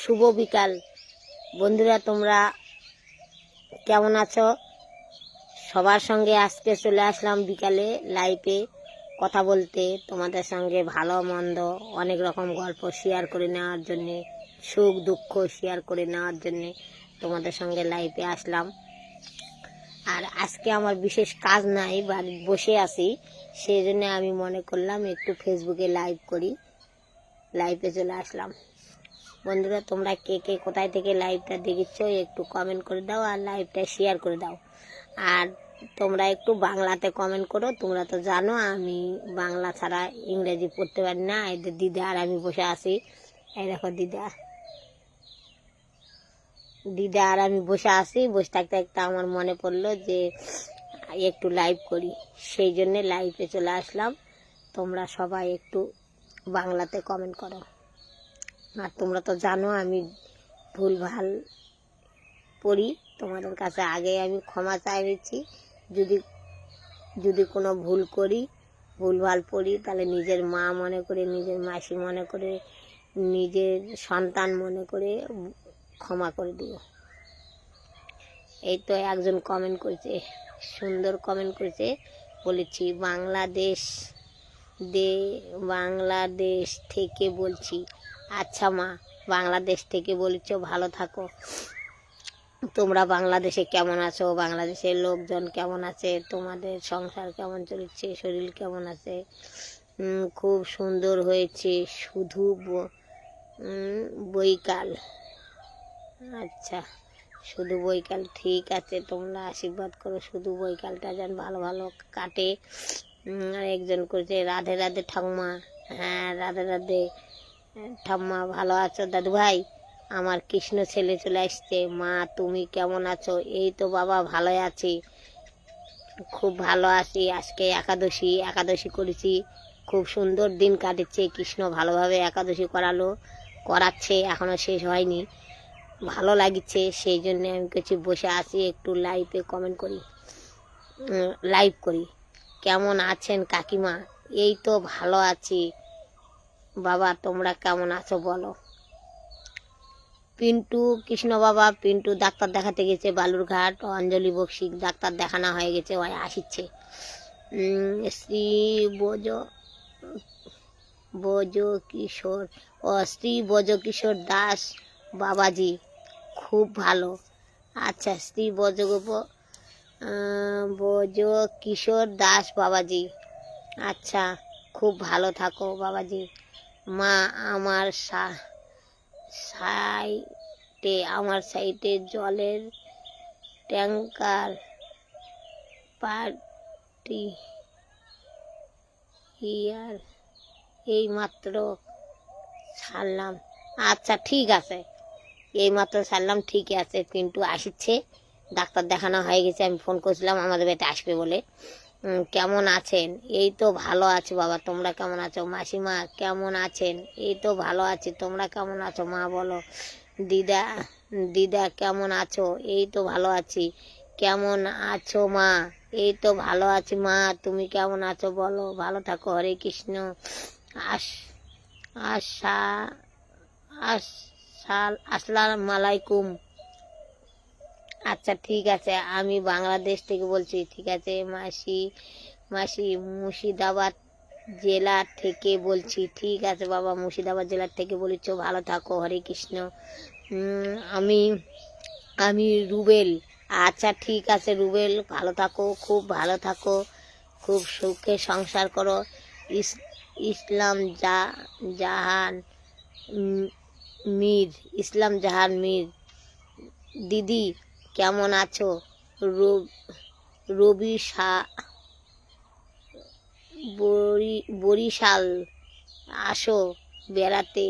শুভ বিকাল বন্ধুরা, তোমরা কেমন আছো? সবার সঙ্গে আজকে চলে আসলাম বিকালে লাইভে কথা বলতে, তোমাদের সঙ্গে ভালো মন্দ অনেক রকম গল্প শেয়ার করে নেওয়ার জন্যে, সুখ দুঃখ শেয়ার করে নেওয়ার জন্যে তোমাদের সঙ্গে লাইভে আসলাম। আর আজকে আমার বিশেষ কাজ নাই, বাড়ি বসে আছি, সেই জন্য আমি মনে করলাম একটু ফেসবুকে লাইভ করি, লাইভে চলে আসলাম। বন্ধুরা, তোমরা কে কে কোথায় থেকে লাইভটা দেখেছ একটু কমেন্ট করে দাও আর লাইভটা শেয়ার করে দাও। আর তোমরা একটু বাংলাতে কমেন্ট করো। তোমরা তো জানো আমি বাংলা ছাড়া ইংরেজি পড়তে পারি না। এদের দিদা আর আমি বসে আছি, এই দেখো দিদা আর আমি বসে আছি। বসে থাকতে থাকতে আমার মনে পড়লো যে একটু লাইভ করি, সেই জন্যে লাইভে চলে আসলাম। তোমরা সবাই একটু বাংলাতে কমেন্ট করো। আর তোমরা তো জানো আমি ভুলভাল পড়ি, তোমাদের কাছে আগে আমি ক্ষমা চাই নিচ্ছি। যদি যদি কোনো ভুল করি, ভুলভাল পড়ি, তাহলে নিজের মা মনে করে, নিজের মাসি মনে করে, নিজের সন্তান মনে করে ক্ষমা করে দিও। এই তো একজন কমেন্ট করেছে, সুন্দর কমেন্ট করেছে, বলেছি বাংলাদেশ থেকে বলছি। আচ্ছা মা, বাংলাদেশ থেকে বলেছ, ভালো থাকো। তোমরা বাংলাদেশে কেমন আছো? বাংলাদেশের লোকজন কেমন আছে? তোমাদের সংসার কেমন চলছে? শরীর কেমন আছে? খুব সুন্দর হয়েছে, শুধু বৈকাল। আচ্ছা, শুধু বৈকাল, ঠিক আছে, তোমরা আশীর্বাদ করো শুধু বৈকালটা যেন ভালো ভালো কাটে। আর একজন করছে রাধে রাধে ঠাম্মা। হ্যাঁ, রাধে রাধে ঠাম্মা, ভালো আছো দাদু ভাই? আমার কৃষ্ণ ছেলে চলে আসছে। মা, তুমি কেমন আছো? এই তো বাবা, ভালোই আছি, খুব ভালো আছি। আজকে একাদশী করেছি, খুব সুন্দর দিন কাটেছে। কৃষ্ণ ভালোভাবে একাদশী করাচ্ছে, এখনো শেষ হয়নি, ভালো লাগছে। সেই জন্য আমি কিছু বসে আছি, একটু লাইভে কমেন্ট করি, লাইভ করি। কেমন আছেন কাকিমা? এই তো ভালো আছি বাবা, তোমরা কেমন আছো বলো? পিন্টু, কৃষ্ণ বাবা পিন্টু ডাক্তার দেখাতে গেছে বালুরঘাট। অঞ্জলি বক্সি ডাক্তার দেখানো হয়ে গেছে, ওই আসিচ্ছে। শ্রী বজ কিশোর দাস বাবাজি, খুব ভালো। আচ্ছা, শ্রী বজ কিশোর দাস বাবাজি, আচ্ছা, খুব ভালো থাকো বাবাজি। মা, আমার সাইটে জলের ট্যাঙ্কার পার্টি ইয়ার এই মাত্র ছাড়লাম। আচ্ছা, ঠিক আছে, এই মাত্র ছাড়লাম, ঠিক আছে। পিন্টু আসছে, ডাক্তার দেখানো হয়ে গেছে, আমি ফোন করছিলাম আমাদের বাড়িতে আসবে বলে। কেমন আছেন? এই তো ভালো আছি বাবা, তোমরা কেমন আছো? মাসিমা কেমন আছেন? এই তো ভালো আছি, তোমরা কেমন আছো মা বলো? দিদা কেমন আছো? এই তো ভালো আছি। কেমন আছো মা? এই তো ভালো আছি মা, তুমি কেমন আছো বলো? ভালো থাকো, হরে কৃষ্ণ। আসসালামু আলাইকুম। আচ্ছা, ঠিক আছে, আমি বাংলাদেশ থেকে বলছি। ঠিক আছে মাসি মুর্শিদাবাদ জেলা থেকে বলছি। ঠিক আছে বাবা, মুর্শিদাবাদ জেলার থেকে বলেছ, ভালো থাকো, হরে কৃষ্ণ। আমি আমি রুবেল। আচ্ছা, ঠিক আছে রুবেল, ভালো থাকো, খুব ভালো থাকো, খুব সুখে সংসার করো। ইসলাম জাহান মীর, দিদি কেমন আছো? রবি বরিশাল আসো বেড়াতে।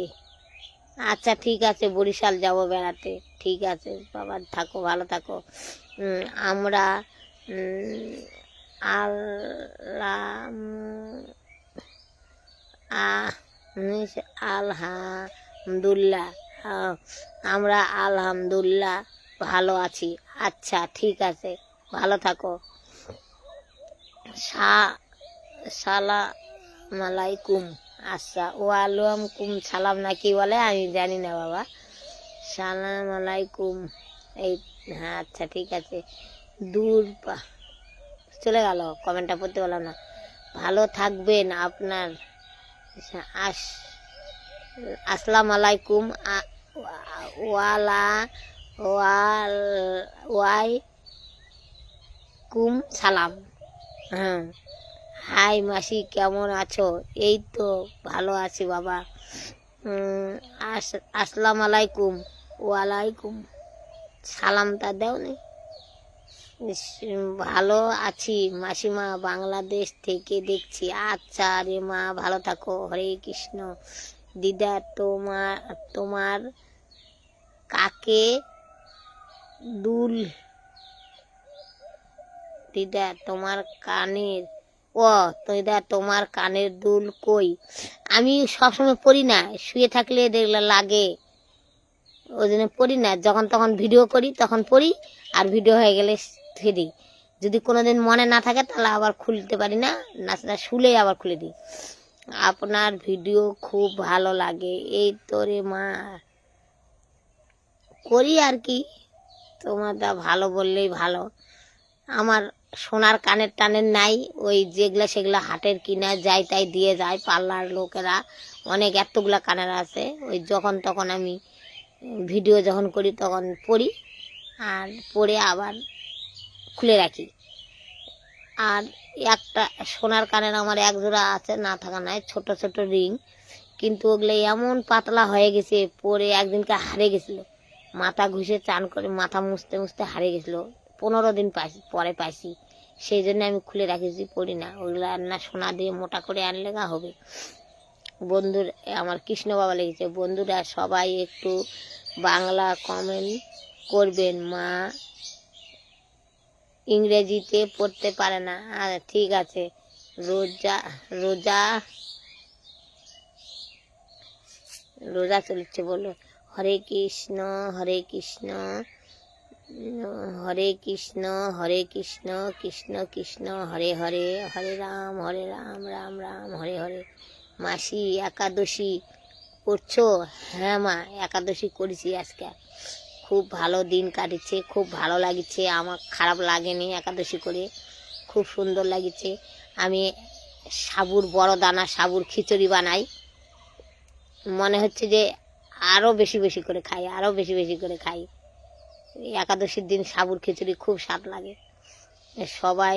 আচ্ছা, ঠিক আছে, বরিশাল যাব বেড়াতে। ঠিক আছে বাবা, থাকো, ভালো থাকো। আমরা আলহামদুলিল্লাহ আমরা আলহামদুলিল্লাহ ভালো আছি। আচ্ছা, ঠিক আছে, ভালো থাকো। সালাম আলাইকুম। আচ্ছা, ওয়ালাইকুম সালাম নাকি বলে আমি জানি না বাবা। সালাম আলাইকুম। এই হ্যাঁ আচ্ছা ঠিক আছে। দূর চলে গেল, কমেন্টটা পড়তে পারলাম না। ভালো থাকবেন আপনার। আস আসসালাম আলাইকুম। ওয়ালা ওয়াল ওয়াইকুম সালাম। হ্যাঁ হাই মাসি, কেমন আছো? এই তো ভালো আছি বাবা। আসসালাম আলাইকুম। ওয়ালাইকুম সালামটা দেওনি। ভালো আছি মাসিমা, বাংলাদেশ থেকে দেখছি। আচ্ছা রে মা, ভালো থাকো। হরে কৃষ্ণ। দিদা তোমার তোমার কাকে দুল দিদা তোমার কানের দিদা তোমার কানের দুল কই? আমি সবসময় পড়ি না, শুয়ে থাকলে দেখলে লাগে, ওই জন্য পড়ি না। যখন তখন ভিডিও করি তখন পড়ি, আর ভিডিও হয়ে গেলে ধুয়ে দিই। যদি কোনোদিন মনে না থাকে তাহলে আবার খুলতে পারি না, নাচটা শুলে আবার খুলে দিই। আপনার ভিডিও খুব ভালো লাগে। এই তো রে মা, করি আর কি, তোমারটা ভালো বললেই ভালো। আমার সোনার কানের টানের নাই, ওই যেগুলা সেগুলা হাটের কিনা যাই তাই দিয়ে যায় পার্লার লোকেরা, অনেক এতগুলা কানের আছে। ওই যখন তখন আমি ভিডিও যখন করি তখন পড়ি, আর পরে আবার খুলে রাখি। আর একটা সোনার কানের আমার এক জোড়া আছে, না থাকা নাই, ছোট ছোট রিং, কিন্তু ওগুলো এমন পাতলা হয়ে গেছে, পরে একদিনকে হারিয়ে গেছিল। মাথা ঘুষে চান করে মাথা মুছতে মুছতে হারিয়ে গেছিলো। 15 দিন পরে পাইছি, সেই জন্য আমি খুলে রাখেছি, পড়ি না। ওগুলো না সোনা দিয়ে মোটা করে আনলে গা হবে। বন্ধুর আমার কৃষ্ণ বাবা লেগেছে। বন্ধুরা সবাই একটু বাংলা কমেন্ট করবেন, মা ইংরেজিতে পড়তে পারে না। ঠিক আছে। রোজা রোজা রোজা চলছে বলো। হরে কৃষ্ণ হরে কৃষ্ণ হরে কৃষ্ণ হরে কৃষ্ণ কৃষ্ণ কৃষ্ণ হরে হরে, হরে রাম রাম রাম হরে হরে। মাসি একাদশী করছো? হ্যাঁ মা, একাদশী করেছি আজকে। খুব ভালো দিন কাটিছে, খুব ভালো লাগছে, আমার খারাপ লাগেনি একাদশী করে, খুব সুন্দর লাগছে। আমি সাবুর বড় দানা সাবুর খিচুড়ি বানাই, মনে হচ্ছে যে আরও বেশি বেশি করে খাই, আরও বেশি বেশি করে খাই। একাদশীর দিন সাবুর খিচুড়ি খুব স্বাদ লাগে। সবাই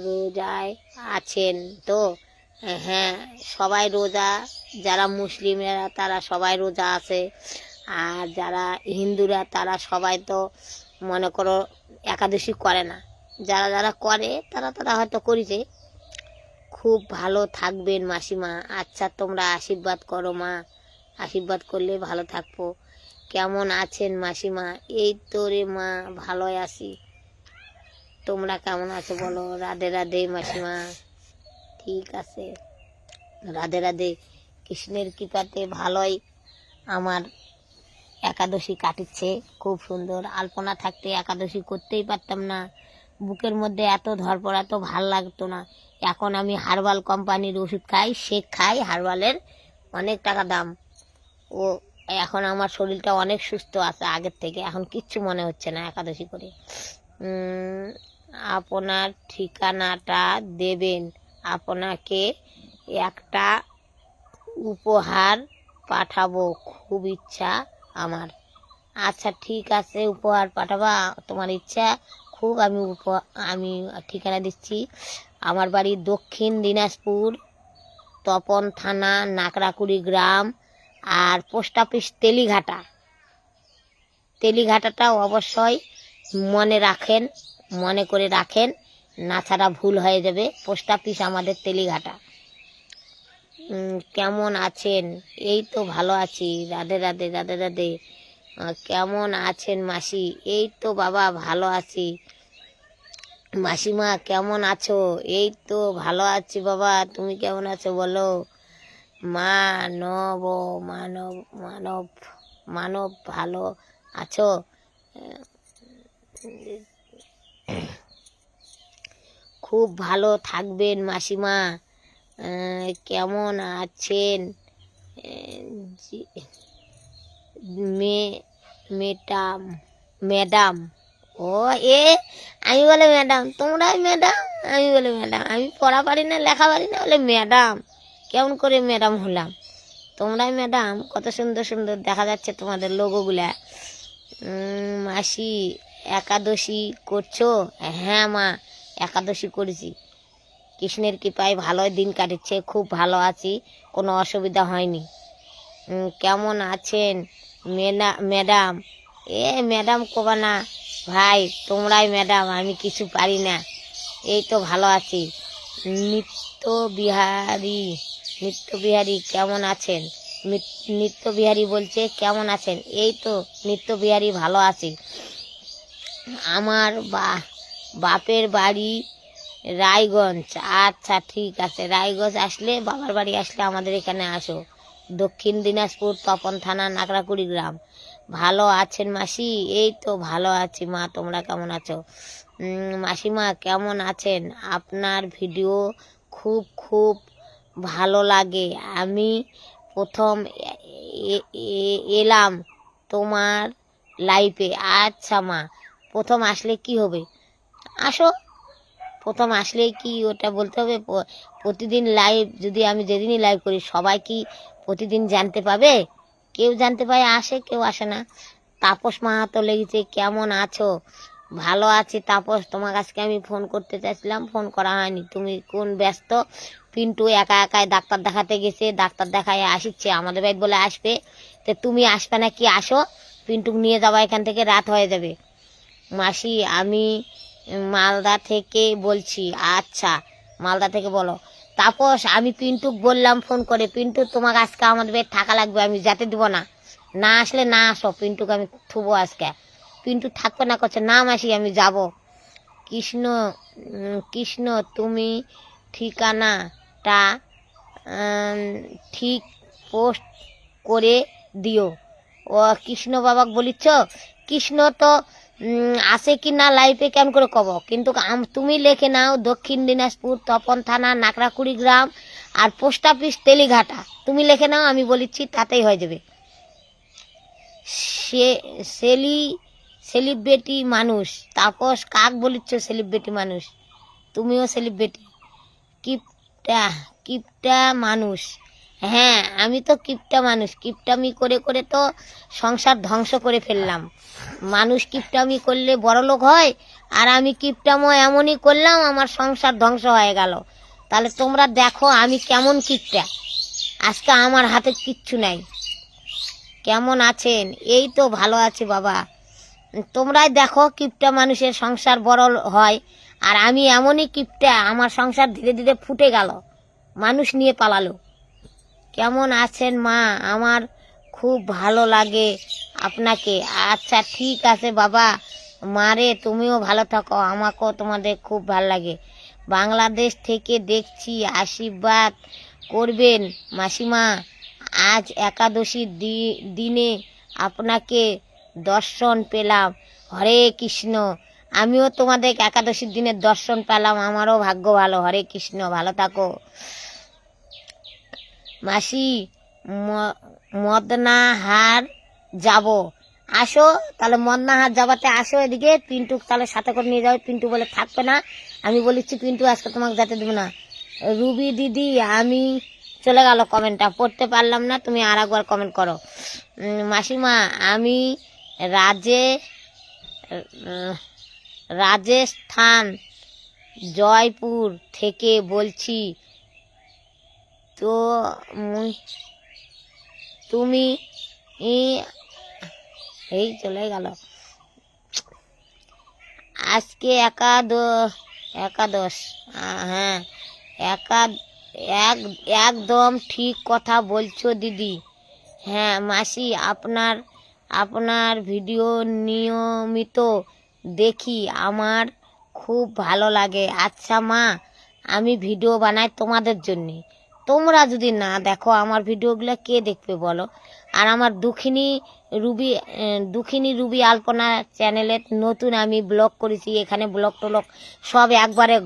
রোজায় আছেন তো? হ্যাঁ সবাই রোজা, যারা মুসলিমরা তারা সবাই রোজা আছে, আর যারা হিন্দুরা তারা সবাই তো মনে করো একাদশী করে না। যারা যারা করে তারা হয়তো করেছে। খুব ভালো থাকবেন মাসিমা। আচ্ছা তোমরা আশীর্বাদ করো মা, আশীর্বাদ করলে ভালো থাকবো। কেমন আছেন মাসিমা? এই তো রে মা, ভালোই আছি। তোমরা কেমন আছো বলো? রাধে রাধে মাসিমা। ঠিক আছে, রাধে রাধে। কৃষ্ণের কৃপাতে ভালোই আমার একাদশী কাটিচ্ছে, খুব সুন্দর। আলপনা থাকতে একাদশী করতেই পারতাম না, বুকের মধ্যে এত ধরপড়, এত ভাল লাগতো না। এখন আমি হার্বাল কোম্পানির ওষুধ খাই, শেক খাই হার্বালের, অনেক টাকা দাম। ও এখন আমার শরীরটা অনেক সুস্থ আছে আগের থেকে, এখন কিচ্ছু মনে হচ্ছে না একাদশী করে। আপনার ঠিকানাটা দেবেন, আপনাকে একটা উপহার পাঠাবো, খুব ইচ্ছা আমার। আচ্ছা ঠিক আছে, উপহার পাঠাবা, তোমার ইচ্ছা খুব। আমি ঠিকানা দিচ্ছি। আমার বাড়ি দক্ষিণ দিনাজপুর, তপন থানা, নাকড়াকুড়ি গ্রাম, আর পোস্ট অফিস তেলিঘাটাটা অবশ্যই মনে করে রাখেন, না ছাড়া ভুল হয়ে যাবে। পোস্ট অফিস আমাদের তেলিঘাটা। কেমন আছেন? এই তো ভালো আছি। রাধে রাধে রাধে রাধে। কেমন আছেন মাসি? এই তো বাবা ভালো আছি। মাসিমা কেমন আছো? এই তো ভালো আছি বাবা, তুমি কেমন আছো বলো? মানব মানব মানব মানব ভালো আছো? খুব ভালো থাকবেন মাসিমা। কেমন আছেন? ম্যাডাম ম্যাডাম ও এ আমি বলে ম্যাডাম, তোমরাই ম্যাডাম, আমি বলে ম্যাডাম, আমি পড়া পারি না লেখা পারি না বলে ম্যাডাম, কেমন করে ম্যাডাম হলাম? তোমরাই ম্যাডাম। কত সুন্দর সুন্দর দেখা যাচ্ছে তোমাদের লোগোগুলা। মাসি একাদশী করছো? হ্যাঁ মা, একাদশী করেছি। কৃষ্ণের কৃপায় ভালোই দিন কাটছে, খুব ভালো আছি, কোনো অসুবিধা হয়নি। কেমন আছেন ম্যাডাম? এ ম্যাডাম কবা না ভাই, তোমরাই ম্যাডাম, আমি কিছু পারি না। এই তো ভালো আছি। নিত্য বিহারী কেমন আছেন? নিত্য বিহারী বলছে কেমন আছেন? এই তো নিত্য বিহারী ভালো আছি। আমার বাপের বাড়ি রায়গঞ্জ। আচ্ছা ঠিক আছে, রায়গঞ্জ আসলে, বাবার বাড়ি আসলে আমাদের এখানে আসো। দক্ষিণ দিনাজপুর, তপন থানা, নাকড়াকুড়ি গ্রাম। ভালো আছেন মাসি? এই তো ভালো আছি মা, তোমরা কেমন আছো? মাসিমা কেমন আছেন? আপনার ভিডিও খুব খুব ভালো লাগে। আমি প্রথম এলাম তোমার লাইফে। আচ্ছা মা, প্রথম আসলে কি হবে? আসো, প্রথম আসলে কি ওটা বলতে হবে? প্রতিদিন লাইভ, যদি আমি যেদিনই লাইভ করি, সবাই কি প্রতিদিন জানতে পাবে? কেউ জানতে পায় আসে, কেউ আসে না। তাপস মাহাতো লেগেছে, কেমন আছো? ভালো আছি তাপস, তোমার কাছকে আমি ফোন করতে চাইছিলাম, ফোন করা হয়নি। তুমি কোন ব্যস্ত? পিন্টু একা একাই ডাক্তার দেখাতে গেছে, ডাক্তার দেখায় আসছে, আমাদের বাড়ি বলে আসবে। তো তুমি আসবে না কি? আসো, পিন্টুক নিয়ে যাবা, এখান থেকে রাত হয়ে যাবে। মাসি আমি মালদা থেকে বলছি। আচ্ছা, মালদা থেকে বলো। তাপস আমি পিন্টুক বললাম ফোন করে, পিন্টু তোমাকে আজকে আমাদের বাড়ি থাকা লাগবে, আমি যেতে দিব না। না আসলে না আসো, পিন্টুকে আমি থুবো আজকে। পিন্টু থাকবে না, করছে না মাসি আমি যাব। কৃষ্ণ তুমি ঠিকানাটা ঠিক পোস্ট করে দিও। ও কৃষ্ণ বাবাক বলিচ্ছ? কৃষ্ণ তো আসে কি না লাইফে কেন করে কব, কিন্তু তুমি লিখে নাও দক্ষিণ দিনাজপুর, তপন থানা, নাকড়াকুড়ি গ্রাম, আর পোস্ট অফিস তেলিঘাটা। তুমি লিখে নাও, আমি বলিচ্ছি, তাতেই হয়ে যাবে। সেলিব্রিটি মানুষ। তাপস কাক বলিচ্ছ সেলিব্রিটি মানুষ? তুমিও সেলিব্রিটি। কিপটা মানুষ। হ্যাঁ আমি তো কিপটা মানুষ, কিপটামি করে করে তো সংসার ধ্বংস করে ফেললাম। মানুষ কিপটামি করলে বড়লোক হয়, আর আমি কিপটামো এমনই করলাম, আমার সংসার ধ্বংস হয়ে গেল। তাহলে তোমরা দেখো আমি কেমন কিপটা, আজকে আমার হাতে কিচ্ছু নাই। কেমন আছেন? এই তো ভালো আছি বাবা। তোমরাই দেখো কিপটা মানুষের সংসার বড় হয়, আর আমি এমনই কিপটা, আমার সংসার ধীরে ধীরে ফুটে গেল, মানুষ নিয়ে পালালো। কেমন আছেন মা? আমার খুব ভালো লাগে আপনাকে। আচ্ছা ঠিক আছে বাবা, মারে তুমিও ভালো থাকো, আমাকেও তোমাদের খুব ভালো লাগে। বাংলাদেশ থেকে দেখছি, আশীর্বাদ করবেন মাসিমা। আজ একাদশীর দিনে আপনাকে দর্শন পেলাম। হরে কৃষ্ণ। আমিও তোমাদের একাদশীর দিনের দর্শন পেলাম, আমারও ভাগ্য ভালো। হরে কৃষ্ণ, ভালো থাকো মাসি। মদনাহার যাব, আসো তাহলে। মদনাহার যাবাতে আসো এদিকে, পিন্টু তাহলে সাথে করে নিয়ে যাবে। পিন্টু বলে থাকবে না, আমি বলেছি পিন্টু আজকে তোমাকে যেতে দেবো না। রুবি দিদি আমি চলে গেল, কমেন্টটা পড়তে পারলাম না, তুমি আর একবার কমেন্ট করো। মাসিমা আমি রাজস্থান জয়পুর থেকে বলছি। তো তুমি এই চলে গেল। আজকে একাদশ। হ্যাঁ একদম ঠিক কথা বলছো দিদি। হ্যাঁ মাসি, আপনার ভিডিও নিয়মিত দেখি, আমার খুব ভালো লাগে। আচ্ছা মা, আমি ভিডিও বানাই তোমাদের জন্যে, তোমরা যদি না দেখো আমার ভিডিওগুলো কে দেখবে বলো? আর আমার দুঃখিনী রুবি আলপনা চ্যানেলে নতুন আমি ব্লগ করেছি, এখানে ব্লগ টলগ সব একবারে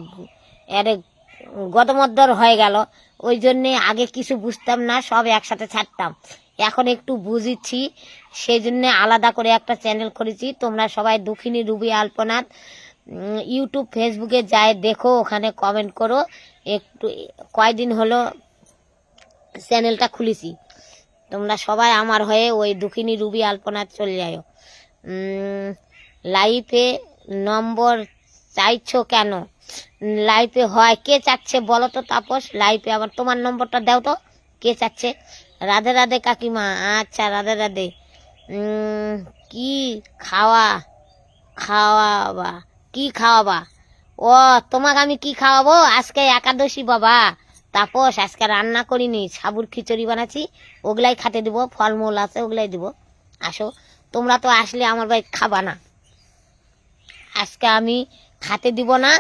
গদমদ্দর হয়ে গেল। ওই জন্যে আগে কিছু বুঝতাম না, সব একসাথে ছাড়তাম, এখন একটু বুঝিছি, সেই জন্য আলাদা করে একটা চ্যানেল করেছি। তোমরা সবাই দুঃখিনী রুবি আলপনাথ ইউটিউব ফেসবুকে যায় দেখো, ওখানে কমেন্ট করো। একটু কয়দিন হলো চ্যানেলটা খুলেছি, তোমরা সবাই আমার হয়ে ওই দুঃখিনী রুবি আলপনাথ চলে যাও। লাইফে নম্বর চাইছো কেন? লাইফে হয় কে চাচ্ছে বলো তো তাপস? লাইফে আবার তোমার নম্বরটা দাও তো, কে চাচ্ছে? রাধে রাধে কাকিমা। আচ্ছা রাধে রাধে। কি খাওয়াবা? কি খাওয়াবা? ও তোমাকে আমি কি খাওয়াবো? আজকে একাদশী বাবা তাপস, আজকে রান্না করিনি, সাবুর খিচুড়ি বানাচ্ছি, ওগুলাই খেতে দিব, ফলমূল আছে ওগুলাই দিব। আসো, তোমরা তো আসলে আমার বাড়ি খাবা না, আজকে আমি খেতে দিব না।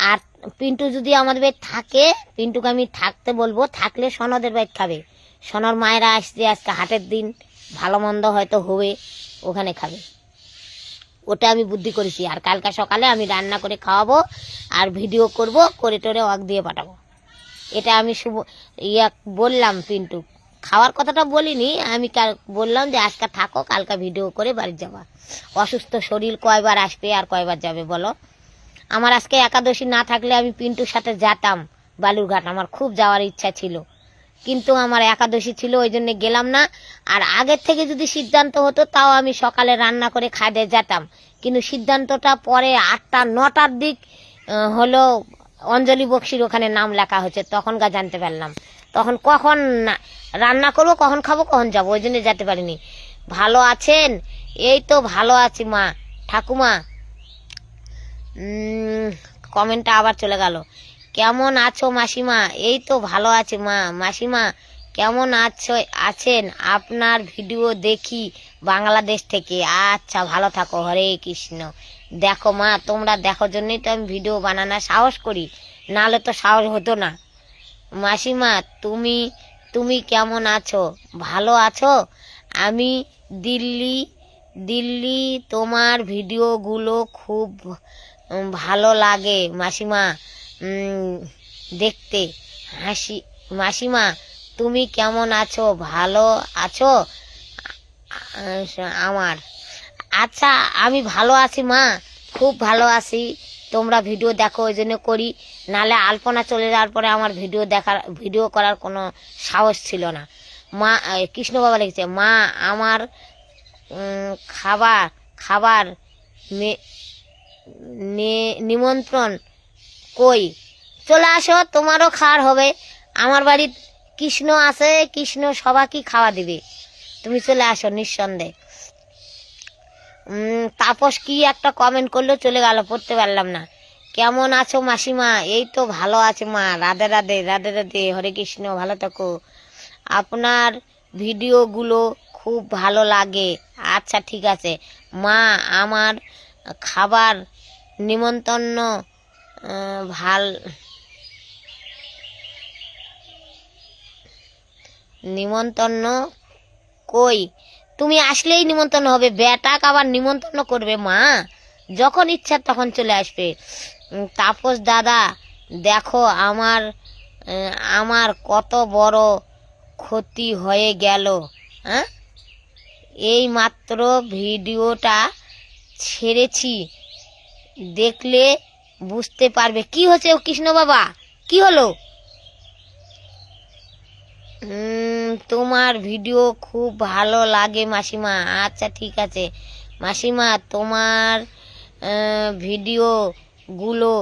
আর পিন্টু যদি আমাদের বাড়ি থাকে, পিন্টুকে আমি থাকতে বলবো, থাকলে সনদের বাড়ি খাবে। সনর মায়েরা আসছে, আজকে হাটের দিন, ভালো মন্দ হয়তো হবে, ওখানে খাবে। ওটা আমি বুদ্ধি করেছি। আর কালকে সকালে আমি রান্না করে খাওয়াবো, আর ভিডিও করব, করে টোরে ওয়াক দিয়ে পাঠাবো। এটা আমি বললাম পিন্টু, খাওয়ার কথাটা বলিনি আমি, বললাম যে আজকে থাকো, কালকে ভিডিও করে বাড়ি যাবা। অসুস্থ শরীর কয়বার আসবে আর কয়বার যাবে বলো? আমার আজকে একাদশী না থাকলে আমি পিন্টুর সাথে যেতাম বালুরঘাট, আমার খুব যাওয়ার ইচ্ছা ছিল, কিন্তু আমার একাদশী ছিল, ওই জন্য গেলাম না। আর আগের থেকে যদি সিদ্ধান্ত হতো, তাও আমি সকালে রান্না করে খাইয়ে যেতাম, কিন্তু সিদ্ধান্তটা পরে 8টা 9টার দিক হলো অঞ্জলি বক্সির ওখানে নাম লেখা হচ্ছে, তখনকার জানতে পারলাম। তখন কখন রান্না করবো, কখন খাবো, কখন যাবো, ওই জন্য যেতে পারিনি। ভালো আছেন? এই তো ভালো আছি মা। ঠাকুমা কমেন্টটা আবার চলে গেল। কেমন আছো মাসিমা? এই তো ভালো আছি মা। মাসিমা কেমন আছেন? আপনার ভিডিও দেখি বাংলাদেশ থেকে। আচ্ছা ভালো থাকো, হরে কৃষ্ণ। দেখো মা, তোমরা দেখো জন্যই তো আমি ভিডিও বানানোর সাহস করি, নাহলে তো সাহস হতো না। মাসিমা তুমি তুমি কেমন আছো? ভালো আছো? আমি দিল্লি তোমার ভিডিওগুলো খুব ভালো লাগে মাসিমা দেখতে। মাসিমা তুমি কেমন আছো? ভালো আছো? আমার আচ্ছা, আমি ভালো আছি মা, খুব ভালো আছি। তোমরা ভিডিও দেখো ওই জন্য করি, নাহলে আলপনা চলে যাওয়ার পরে আমার ভিডিও করার কোনো সাহস ছিল না। মা কৃষ্ণ বাবা লিখছে, মা আমার খাবার নিমন্ত্রণ কই? চলে আসো, তোমারও খাওয়ার হবে। আমার বাড়ির কৃষ্ণ আছে, কৃষ্ণ সবাইকে খাওয়া দিবে, তুমি চলে আসো নিঃসন্দেহে। তাপস কি একটা কমেন্ট করলো, চলে গেল, পড়তে পারলাম না। কেমন আছো মাসিমা? এই তো ভালো আছে মা। রাধে রাধে, রাধে রাধে, হরে কৃষ্ণ, ভালো থাকো। আপনার ভিডিওগুলো খুব ভালো লাগে। আচ্ছা ঠিক আছে মা, আমার খাবার নিমন্ত্রণ নিমন্ত্রণ কই? তুমি আসলেই নিমন্ত্রণ হবে, বেটাক আবার নিমন্ত্রণ করবে মা? যখন ইচ্ছা তখন চলে আসবে। তাপস দাদা দেখো আমার কত বড় ক্ষতি হয়ে গেল। হ্যাঁ, এই মাত্র ভিডিওটা ছেড়েছি, দেখলে বুঝতে পারবে। কি হচ্ছে কৃষ্ণ বাবা, কি হলো? তোমার ভিডিও খুব ভালো লাগে মাসিমা। আচ্ছা ঠিক আছে মাসিমা, তোমার ভিডিওগুলো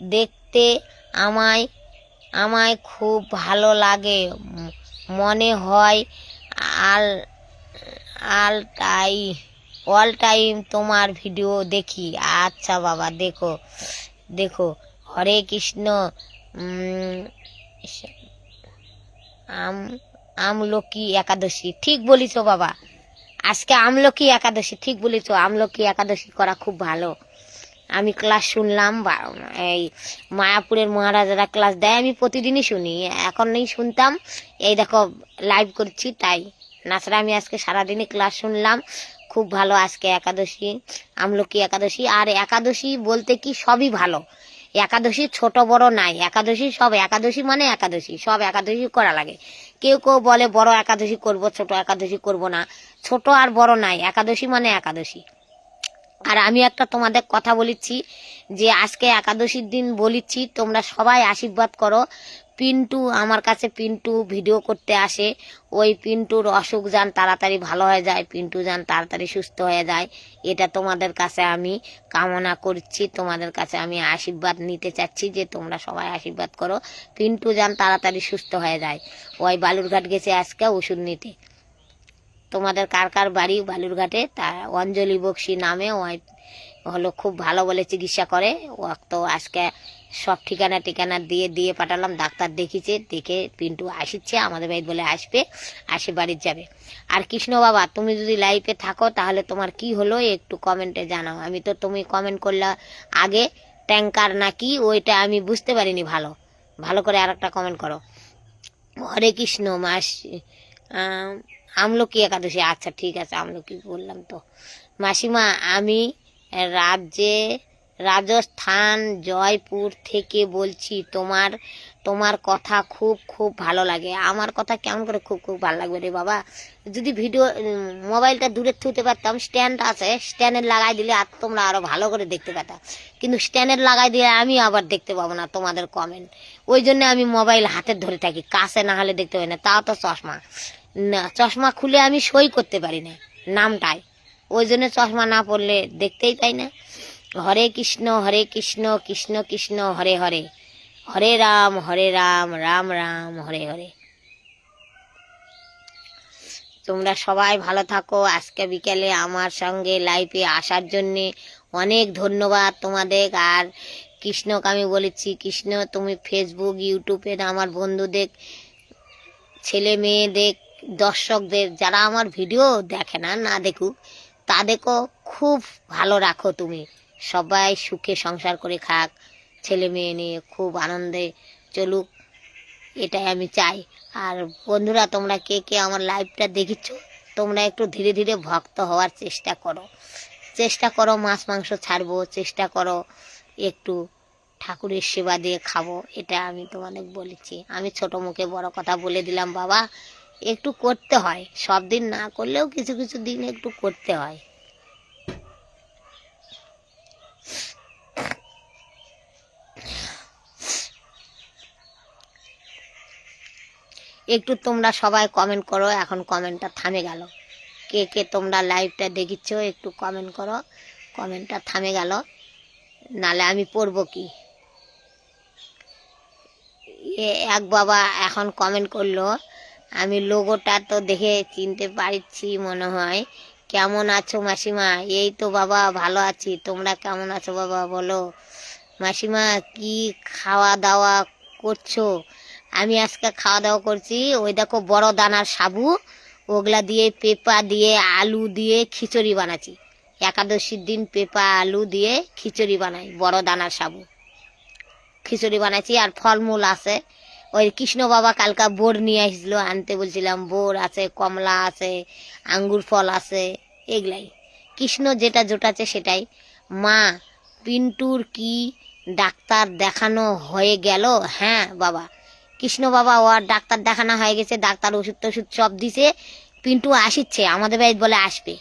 দেখতে আমায় খুব ভালো লাগে, মনে হয় অল টাইম তোমার ভিডিও দেখি। আচ্ছা বাবা, দেখো। হরে কৃষ্ণ। আমলকি একাদশী, ঠিক বলিছ বাবা, আজকে আমলকি একাদশী, ঠিক বলিছ। আমলকি একাদশী করা খুব ভালো। আমি ক্লাস শুনলাম, এই মায়াপুরের মহারাজারা ক্লাস দেয়, আমি প্রতিদিনই শুনি, এখন নেই শুনতাম, এই দেখো লাইভ করছি তাই। নাছাড়া আমি আজকে সারাদিনই ক্লাস শুনলাম, খুব ভালো। আজকে একাদশী, আমলকি একাদশী। আর একাদশী বলতে কি সবই ভালো, একাদশী ছোট বড় নাই, একাদশী সব একাদশী মানে একাদশী, সব একাদশী করা লাগে। কেউ কেউ বলে বড় একাদশী করব, ছোট একাদশী করব না, ছোট আর বড় নাই, একাদশী মানে একাদশী। আর আমি একটা তোমাদের কথা বলিচ্ছি যে আজকে একাদশীর দিন বলিচ্ছি, তোমরা সবাই আশীর্বাদ করো। পিন্টু আমার কাছে, পিন্টু ভিডিও করতে আসে, ওই পিন্টুর অসুখ যান তাড়াতাড়ি ভালো হয়ে যায়, পিন্টু যান তাড়াতাড়ি সুস্থ হয়ে যায়, এটা তোমাদের কাছে আমি কামনা করছি, তোমাদের কাছে আমি আশীর্বাদ নিতে চাচ্ছি যে তোমরা সবাই আশীর্বাদ করো, পিন্টু যান তাড়াতাড়ি সুস্থ হয়ে যায়। ওই বালুরঘাট গেছে আজকে ওষুধ নিতে। তোমাদের কার কার বাড়ি বালুরঘাটে, তা অঞ্জলি বক্সি নামে ওই হলো, খুব ভালো বলে চিকিৎসা করে। ও তো আজকে সব ঠিকানা টিকানা দিয়ে দিয়ে পাঠালাম, ডাক্তার দেখিছে, দেখে পিন্টু আসিচ্ছে আমাদের বাড়ি বলে আসবে, আসে বাড়ি যাবে। আর কৃষ্ণ বাবা, তুমি যদি লাইফে থাকো তাহলে তোমার কি হলো একটু কমেন্টে জানাও। আমি তো তুমি কমেন্ট করলে আগে ট্যাঙ্কার নাকি ওইটা আমি বুঝতে পারিনি, ভালো ভালো করে আর একটা কমেন্ট করো। হরে কৃষ্ণ মাস আমলকি একাদশী, আচ্ছা ঠিক আছে, আমলকি বললাম তো। মাসিমা আমি রাজস্থান জয়পুর থেকে বলছি, তোমার কথা খুব খুব ভালো লাগে। আমার কথা কেমন করে খুব খুব ভালো লাগবে রে বাবা? যদি ভিডিও মোবাইলটা দূরে থুতে পারতাম, স্ট্যান্ড আছে, স্ট্যান্ডের লাগাই দিলে আর তোমরা আরো ভালো করে দেখতে পেতাম, কিন্তু স্ট্যান্ডের লাগাই দিলে আমি আবার দেখতে পাবো না তোমাদের কমেন্ট। ওই জন্য আমি মোবাইল হাতে ধরে থাকি, কাছে না হলে দেখতে পাই না। তাও তো চশমা না, চশমা খুলে আমি সই করতে পারি না নামটায়, ওই জন্য চশমা না পড়লে দেখতেই পাই না। হরে কৃষ্ণ কৃষ্ণ কৃষ্ণ হরে হরে, হরে রাম রাম রাম হরে হরে। তোমরা সবাই ভালো থাকো। আজকে বিকেলে আমার সঙ্গে লাইভে আসার জন্যে অনেক ধন্যবাদ তোমাদের। আর কৃষ্ণকে আমি বলেছি, কৃষ্ণ তুমি ফেসবুক ইউটিউবে আমার বন্ধুদের, ছেলে মেয়েদের, দর্শকদের যারা আমার ভিডিও দেখে না, না দেখুক, তাদেরকেও খুব ভালো রাখো তুমি। সবাই সুখে সংসার করে খাক, ছেলে মেয়ে নিয়ে খুব আনন্দে চলুক, এটাই আমি চাই। আর বন্ধুরা, তোমরা কে কে আমার লাইভটা দেখিচ্ছ, তোমরা একটু ধীরে ধীরে ভক্ত হওয়ার চেষ্টা করো, মাছ মাংস ছাড়বো, চেষ্টা করো একটু ঠাকুরের সেবা দিয়ে খাবো, এটা আমি তোমাদের বলেছি। আমি ছোট মুখে বড় কথা বলে দিলাম বাবা, একটু করতে হয়, সব দিন না করলেও কিছু কিছু দিন একটু করতে হয়। একটু তোমরা সবাই কমেন্ট করো, এখন কমেন্টটা থামে গেল। কে কে তোমরা লাইভটা দেখিচ্ছ একটু কমেন্ট করো, কমেন্টটা থামে গেল, নালে আমি পড়বো কি। এক বাবা এখন কমেন্ট করলো, আমি লোগোটা তো দেখে চিনতে পারছি মনে হয়। কেমন আছো মাসিমা? এই তো বাবা ভালো আছি, তোমরা কেমন আছো বাবা বলো। মাসিমা কি খাওয়া দাওয়া করছো? আমি আজকে খাওয়া দাওয়া করছি, ওই দেখো বড় দানার সাবু, ওগুলা দিয়ে পেঁপা দিয়ে আলু দিয়ে খিচুড়ি বানাচ্ছি। একাদশীর দিন পেঁপা আলু দিয়ে খিচুড়ি বানাই, বড় দানার সাবু খিচুড়ি বানাচ্ছি। আর ফলমূল আছে, ওই কৃষ্ণ বাবা কালকা বোর নিয়ে আসছিল, আনতে বলছিলাম, বোর আছে, কমলা আছে, আঙ্গুর ফল আছে, এগুলাই কৃষ্ণ যেটা জোটাচ্ছে সেটাই। মা পিন্টুর কি ডাক্তার দেখানো হয়ে গেল? হ্যাঁ বাবা, কৃষ্ণ বাবা ওর ডাক্তার দেখানো হয়ে গেছে, ডাক্তার ওষুধ টষুধ সব দিছে। পিন্টু আসিচ্ছে আমাদের বাড়িতে, বলে আসবে,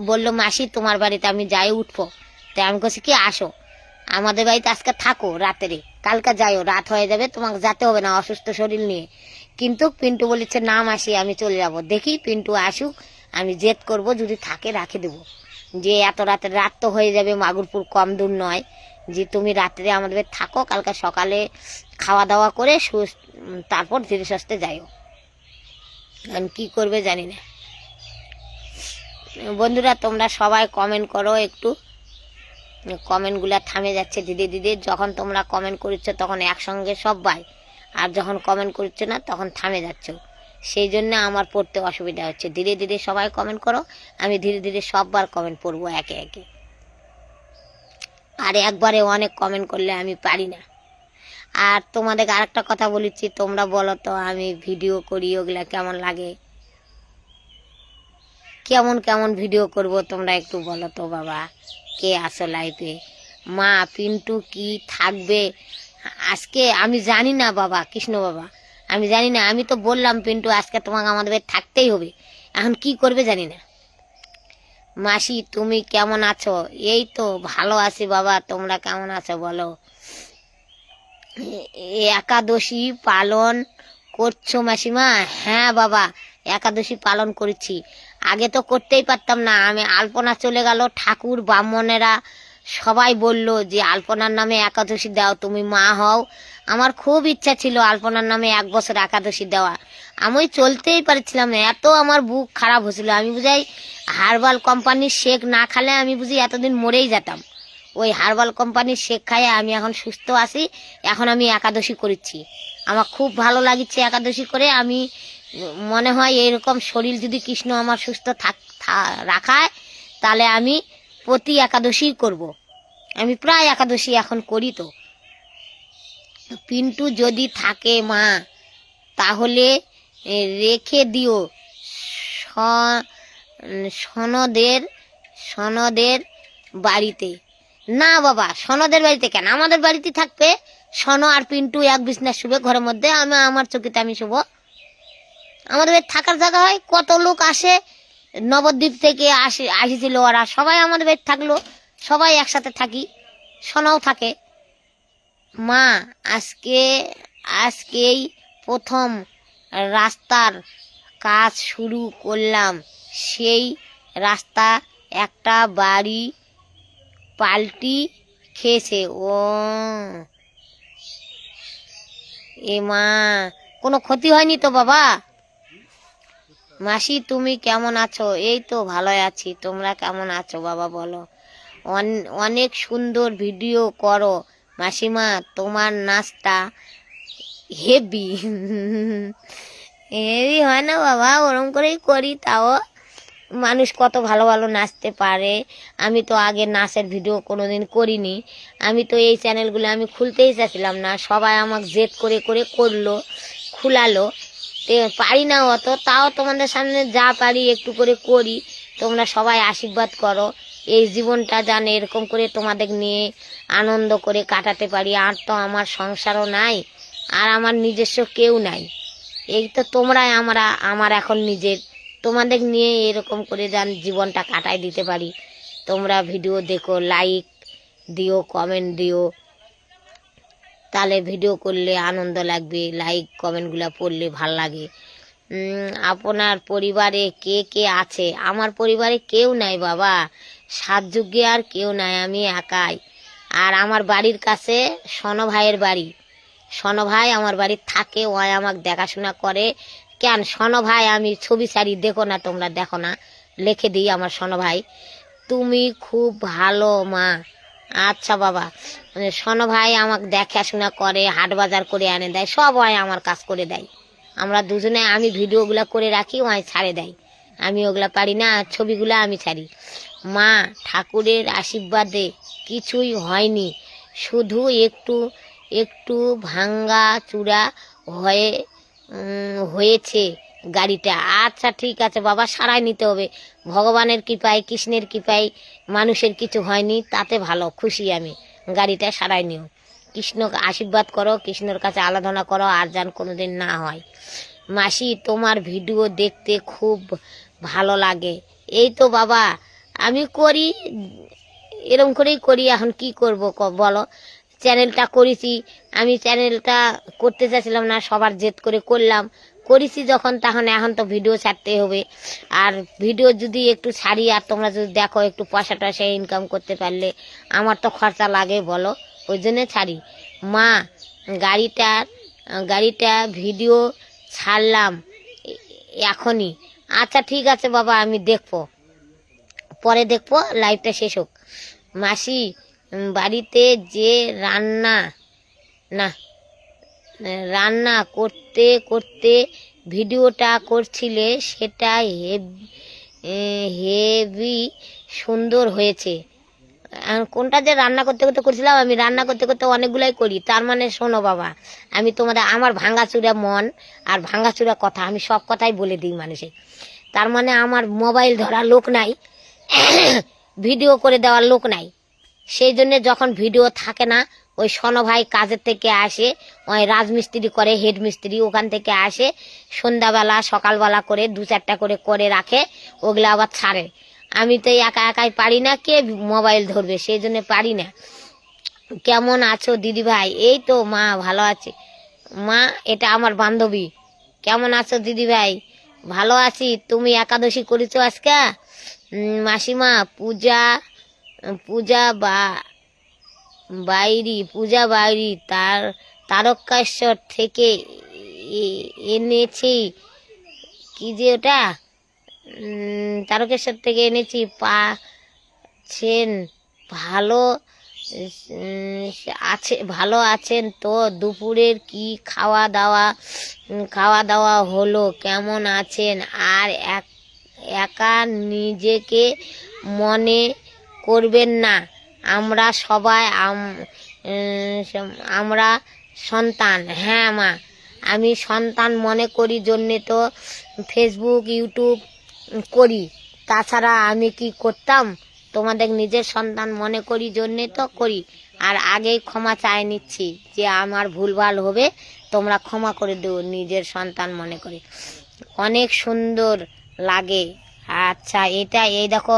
বললো মাসি তোমার বাড়িতে আমি যাই উঠবো। তাই আমি বলছি কি আসো আমাদের বাড়িতে আজকে থাকো, রাত্রে কালকে যাইও, রাত হয়ে যাবে, তোমাকে যেতে হবে না অসুস্থ শরীর নিয়ে। কিন্তু পিন্টু বলেছে না মাসি আমি চলে যাব। দেখি পিন্টু আসুক, আমি জেদ করব, যদি থাকে রাখে দেবো, যে এত রাতে, রাত তো হয়ে যাবে, মাগুরপুর কম দূর নয়, যে তুমি রাত্রে আমাদের বাড়িতে থাকো, কালকে সকালে খাওয়া দাওয়া করে তারপর ধীরে সুস্থে যাইও। আমি কি করবে জানি না। বন্ধুরা তোমরা সবাই কমেন্ট করো একটু, কমেন্টগুলো থামে যাচ্ছে ধীরে ধীরে। যখন তোমরা কমেন্ট করছো তখন একসঙ্গে সবাই, আর যখন কমেন্ট করছো না তখন থামে যাচ্ছ, সেই জন্য আমার পড়তে অসুবিধা হচ্ছে। ধীরে ধীরে সবাই কমেন্ট করো, আমি ধীরে ধীরে সববার কমেন্ট পড়বো একে একে। আর একবারে অনেক কমেন্ট করলে আমি পারি না। আর তোমাদের আরেকটা কথা বলেছি, তোমরা বলো তো আমি ভিডিও করি ওগুলা কেমন লাগে, কেমন কেমন ভিডিও করব তোমরা একটু বলো তো বাবা, কে আসো লাইফে। মা পিন্টু কি থাকবে আজকে? আমি জানি না বাবা, কৃষ্ণ বাবা, আমি জানি না। আমি তো বললাম পিন্টু আজকে তোমাকে আমাদের বাড়ি থাকতেই হবে, এখন কি করবে জানি না। মাসি তুমি কেমন আছো? এই তো ভালো আছি বাবা, তোমরা কেমন আছো বলো? একাদশী পালন করছো মাসিমা? হ্যাঁ বাবা, একাদশী পালন করেছি। আগে তো করতেই পারতাম না, আমি আলপনা চলে গেল, ঠাকুর ব্রাহ্মণেরা সবাই বলল যে আলপনার নামে একাদশী দাও, তুমি মা হও। আমার খুব ইচ্ছা ছিল আলপনার নামে 1 বছর একাদশী দেওয়া। আমি চলতেই পারছিলাম না, এত আমার বুক খারাপ হয়েছিল। আমি বুঝাই হার্বাল কোম্পানির শেক না খেলে আমি বুঝি এতদিন মরেই যেতাম। ওই হার্বাল কোম্পানির শেক খাইয়ে আমি এখন সুস্থ আছি। এখন আমি একাদশী করেছি, আমার খুব ভালো লাগছে একাদশী করে। আমি মনে হয় এরকম শরীর যদি কৃষ্ণ আমার সুস্থ রাখায়, তাহলে আমি প্রতি একাদশী করব। আমি প্রায় একাদশী এখন করি। তো পিন্টু যদি থাকে মা তাহলে রেখে দিও সনদের সনদের বাড়িতে। না বাবা, সনদের বাড়িতে কেন? আমাদের বাড়িতে থাকবে। সন আর পিন্টু এক বিছনা শুবে ঘরের মধ্যে, আমি আমার চকিতে আমি শুভ। আমাদের বাড়ি থাকার জায়গা হয়, কত লোক আসে, নবদ্বীপ থেকে আসেছিল ওরা, সবাই আমাদের বাড়ি থাকলো, সবাই একসাথে থাকি, সনাও থাকে। মা আজকেই প্রথম রাস্তার কাজ শুরু করলাম, সেই রাস্তা একটা বাড়ি পাল্টি খেয়েছে। ও এ মা, কোনো ক্ষতি হয়নি তো বাবা? মাসি তুমি কেমন আছো? এই তো ভালো আছি, তোমরা কেমন আছো বাবা বলো? অনেক সুন্দর ভিডিও করো মাসিমা, তোমার নাচটা হেভি। হেভি হয় না বাবা, ওরম করেই করি। তাও মানুষ কত ভালো ভালো নাচতে পারে। আমি তো আগে নাচের ভিডিও কোনোদিন করিনি। আমি তো এই চ্যানেলগুলো আমি খুলতেই চাইছিলাম না, সবাই আমাকে জেদ করে করে করলো, খুলালো। পারি না অত, তাও তোমাদের সামনে যা পারি একটু করে করি। তোমরা সবাই আশীর্বাদ করো, এই জীবনটা যেন এরকম করে তোমাদের নিয়ে আনন্দ করে কাটাতে পারি। আর তো আমার সংসারও নাই, আর আমার নিজস্ব কেউ নাই। এই তো তোমরাই আমার এখন নিজের। তোমাদের নিয়ে এরকম করে যেন জীবনটা কাটাই দিতে পারি। তোমরা ভিডিও দেখো, লাইক দিও, কমেন্ট দিও, তাহলে ভিডিও করলে আনন্দ লাগবে। লাইক কমেন্টগুলো পড়লে ভাল লাগে। আপনার পরিবারে কে কে আছে? আমার পরিবারে কেউ নাই বাবা, 7 যুগে আর কেউ নাই, আমি একাই। আর আমার বাড়ির কাছে সন ভাইয়ের বাড়ি, সন ভাই আমার বাড়ি থাকে, ও আমাকে দেখাশোনা করে। কেন সন ভাই, আমি ছবি ছাড়ি, দেখো না তোমরা, দেখো না, লিখে দিই আমার সন ভাই তুমি খুব ভালো মা। আচ্ছা বাবা, সন ভাই আমাকে দেখাশোনা করে, হাট বাজার করে এনে দেয়, সব ওই আমার কাজ করে দেয়। আমরা দুজনে, আমি ভিডিওগুলো করে রাখি, ওই ছাড়ে দেয়। আমি ওগুলা পারি না, ছবিগুলো আমি ছাড়ি। মা ঠাকুরের আশীর্বাদে কিছুই হয়নি, শুধু একটু একটু ভাঙ্গা চূড়া হয়েছে গাড়িটা। আচ্ছা ঠিক আছে বাবা, সারাই নিতে হবে। ভগবানের কৃপায়, কৃষ্ণের কৃপায় মানুষের কিছু হয়নি, তাতে ভালো, খুশি আমি। গাড়িটা সারাই নিও, কৃষ্ণকে আশীর্বাদ করো, কৃষ্ণের কাছে আরাধনা করো, আর যেন কোনোদিন না হয়। মাসি তোমার ভিডিও দেখতে খুব ভালো লাগে। এই তো বাবা আমি করি, এরম করেই করি। এখন কি করব বলো? চ্যানেলটা করেছি, আমি চ্যানেলটা করতে চাইছিলাম না, সবার জেদ করে করলাম, করেছি যখন তখন, এখন তো ভিডিও ছাড়তে হবে। আর ভিডিও যদি একটু ছাড়ি আর তোমরা যদি দেখো, একটু পয়সা টয়সা ইনকাম করতে পারলে আমার তো খরচা লাগে বলো, ওই জন্যে ছাড়ি। মা গাড়িটা ভিডিও ছাড়লাম এখনই। আচ্ছা ঠিক আছে বাবা, আমি দেখবো, পরে দেখবো, লাইভটা শেষ হোক। মাসি বাড়িতে যে রান্না করতে করতে ভিডিওটা করছিলে, সেটা হেভি সুন্দর হয়েছে। কোনটা যে রান্না করতে করতে করছিলাম? আমি রান্না করতে করতে অনেকগুলাই করি। তার মানে শোনো বাবা, আমি তোমাদের আমার ভাঙাচুরা মন আর ভাঙাচুরা কথা আমি সব কথাই বলে দিই মানুষে। তার মানে আমার মোবাইল ধরার লোক নাই, ভিডিও করে দেওয়ার লোক নাই, সেই জন্য যখন ভিডিও থাকে না, ওই সনো ভাই কাজের থেকে আসে, ওই রাজমিস্ত্রি করে, হেড মিস্ত্রি, ওখান থেকে আসে সন্ধ্যাবেলা সকালবেলা করে 2-4টা করে রাখে, ওগুলো আবার ছাড়ে। আমি তো একা একাই পারি না, কে মোবাইল ধরবে, সেই জন্য পারি না। কেমন আছো দিদি ভাই? এই তো মা ভালো আছে। মা, এটা আমার বান্ধবী। কেমন আছো দিদি ভাই? ভালো আছি। তুমি একাদশী করেছো আজকে? মাসিমা, পূজা বাইরি তারকেশ্বর থেকে এনেছি। কি যে ওটা, তারকেশ্বর থেকে এনেছি। পাচ্ছেন? ভালো ভালো আছেন তো? দুপুরের কি খাওয়া দাওয়া হলো? কেমন আছেন? আর একা নিজেকে মনে করবেন না, আমরা সবাই আমরা সন্তান। হ্যাঁ মা, আমি সন্তান মনে করি জন্যে তো ফেসবুক ইউটিউব করি, তাছাড়া আমি কি করতাম? তোমাদের নিজের সন্তান মনে করি জন্যে তো করি। আর আগেই ক্ষমা চাই নিচ্ছি, যে আমার ভুলভাল হবে তোমরা ক্ষমা করে দেও, নিজের সন্তান মনে করে। অনেক সুন্দর লাগে। আচ্ছা, এই দেখো,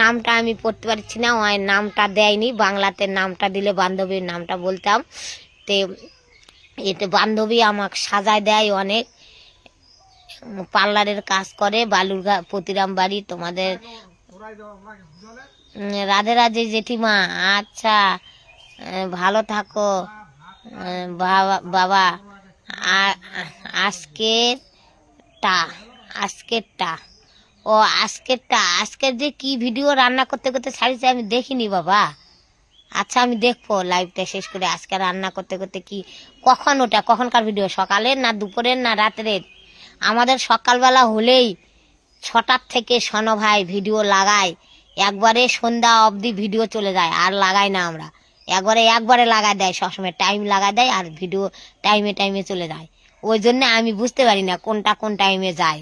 নামটা আমি পড়তে পারছি না, ওই নামটা দেয়নি, বাংলাতে নামটা দিলে বান্ধবীর নামটা বলতাম। তে এতে বান্ধবী আমাকে সাজায় দেয় অনেক, পার্লারের কাজ করে, বালুরঘাট পতিরাম বাড়ি। তোমাদের রাধে রাধে জেঠিমা। আচ্ছা, ভালো থাকো বাবা। আজকেরটা আজকের যে কি ভিডিও রান্না করতে করতে ছাড়িয়েছে আমি দেখিনি বাবা। আচ্ছা, আমি দেখবো লাইভটা শেষ করে। আজকে রান্না করতে করতে কি, কখনকার ভিডিও? সকালের না দুপুরের না রাতের? আমাদের সকালবেলা হলেই 6টার থেকে সনো ভাই ভিডিও লাগায়, একবারে সন্ধ্যা অবধি ভিডিও চলে যায়, আর লাগাই না আমরা। একবারে লাগাই দেয়, সবসময় টাইম লাগাই দেয়, আর ভিডিও টাইমে চলে যায়। ওই জন্য আমি বুঝতে পারি না কোনটা কোন টাইমে যায়।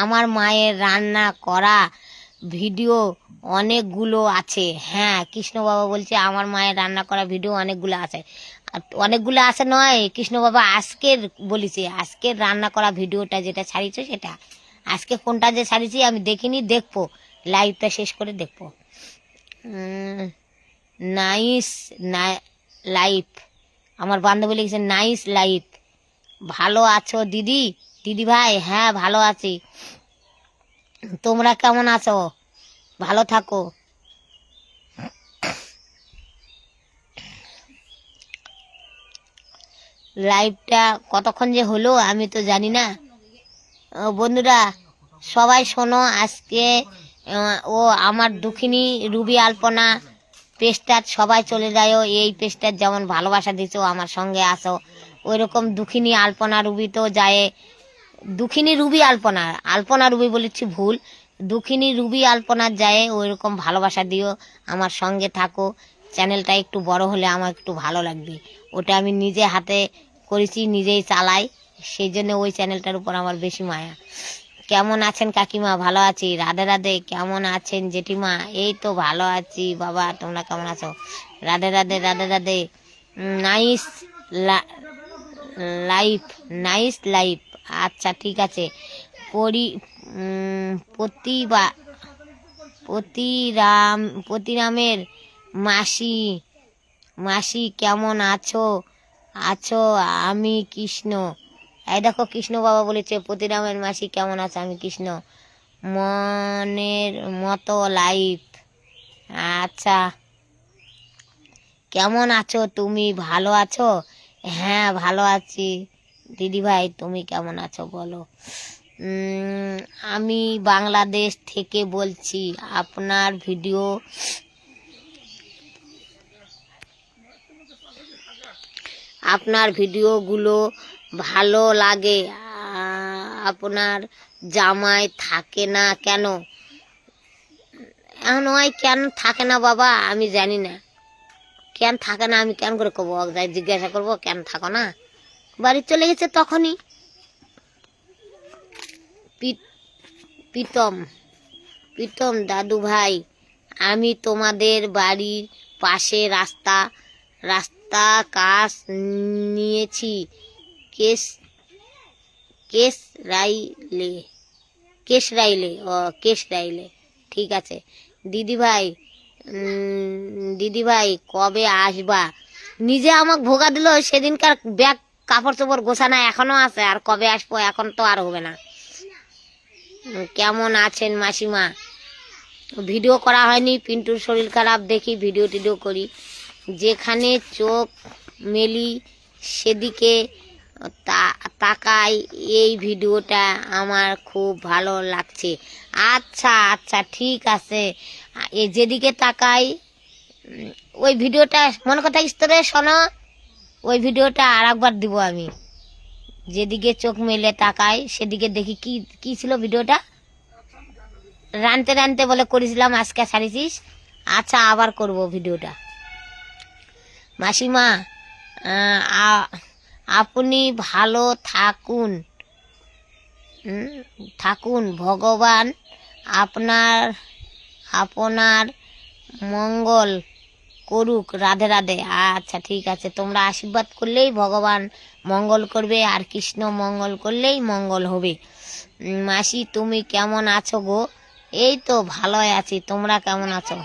আমার মায়ের রান্না করা ভিডিও অনেকগুলো আছে। হ্যাঁ, কৃষ্ণ বাবা বলছে আমার মায়ের রান্না করা ভিডিও অনেকগুলো আছে। অনেকগুলো আছে নয়, কৃষ্ণ বাবা আজকের বলেছে, আজকের রান্না করা ভিডিওটা যেটা ছাড়িয়েছে সেটা। আজকে কোনটা যে ছাড়িয়েছি আমি দেখিনি, দেখবো লাইভটা শেষ করে দেখবো। নাইস লাইফ, আমার বান্ধবী লিখেছে নাইস লাইফ। ভালো আছো দিদি ভাই? হ্যাঁ, ভালো আছি। তোমরা কেমন আছো? ভালো থাকো। লাইভটা কতক্ষণ যে হলো আমি তো জানি না। বন্ধুরা সবাই শোনো, আজকে ও আমার দুঃখিনী রুবি আলপনা পেজটা সবাই চলে যায়, এই পেজটার যেমন ভালোবাসা দিছো, আমার সঙ্গে আসো, ওই রকম দুঃখিনী আলপনা রুবি তো যায়। দুঃখিনী রুবি আলপনা রুবি বলেছি ভুল, দুঃখিনী রুবি আলপনার যায়, ওই রকম ভালোবাসা দিও, আমার সঙ্গে থাকো। চ্যানেলটা একটু বড় হলে আমার একটু ভালো লাগবে। ওটা আমি নিজে হাতে করেছি, নিজেই চালাই, সেই জন্য ওই চ্যানেলটার উপর আমার বেশি মায়া। কেমন আছেন কাকিমা? ভালো আছি। রাধে রাধে। কেমন আছেন জেঠিমা? এই তো ভালো আছি বাবা, তোমরা কেমন আছো? রাধে রাধে রাধে রাধে। Nice life. আচ্ছা, ঠিক আছে। পতিরামের মাসি কেমন আছো? আমি কৃষ্ণ। এই দেখো, কৃষ্ণ বাবা বলেছে পতিরামের মাসি কেমন আছে? আমি কৃষ্ণ। মনের মতো লাইফ। আচ্ছা, কেমন আছো তুমি? ভালো আছো? হ্যাঁ, ভালো আছি দিদি ভাই। তুমি কেমন আছো বলো? আমি বাংলাদেশ থেকে বলছি। আপনার ভিডিওগুলো ভালো লাগে। আপনার জামাই থাকে না কেন? নয়, কেন থাকে না বাবা আমি জানি না। কেন থাকে না আমি কেন করে কব? যাই জিজ্ঞাসা করবো কেন থাকো না? বাড়ি চলে গেছে তখনই। প্রীতম দাদু ভাই আমি তোমাদের বাড়ির পাশে রাস্তা কাজ নিয়েছি কেস কেস রাইলে কেস রাইলে। ঠিক আছে দিদি ভাই কবে আসবা? নিজে আমাকে ভোগা দিল সেদিনকার ব্যাগ কাপড় চোপড় গোছানো এখনো আছে, আর কবে আসবো এখন তো আর হবে না। কেমন আছেন মাসিমা? ভিডিও করা হয়নি, পিন্টুর শরীর খারাপ দেখি ভিডিও টিডিও করি। যেখানে চোখ মেলি সেদিকে তাকাই। এই ভিডিওটা আমার খুব ভালো লাগছে। আচ্ছা ঠিক আছে, যেদিকে তাকাই ওই ভিডিওটা মনে কথা স্তরে শোনো, ওই ভিডিওটা আর একবার দিব আমি। যেদিকে চোখ মেলে তাকাই সেদিকে দেখি কি ছিল ভিডিওটা? রানতে বলে করেছিলাম, আজকে ছাড়িছিস। আচ্ছা আবার করব ভিডিওটা। মাসিমা আপনি ভালো থাকুন, ভগবান আপনার মঙ্গল করুক। রাধে রাধে। আচ্ছা ঠিক আছে, তোমরা আশীর্বাদ করলেই ভগবান মঙ্গল করবে, আর কৃষ্ণ মঙ্গল করলেই মঙ্গল হবে। মাসি তুমি কেমন আছো গো? এই তো ভালোই আছি, তোমরা কেমন আছো?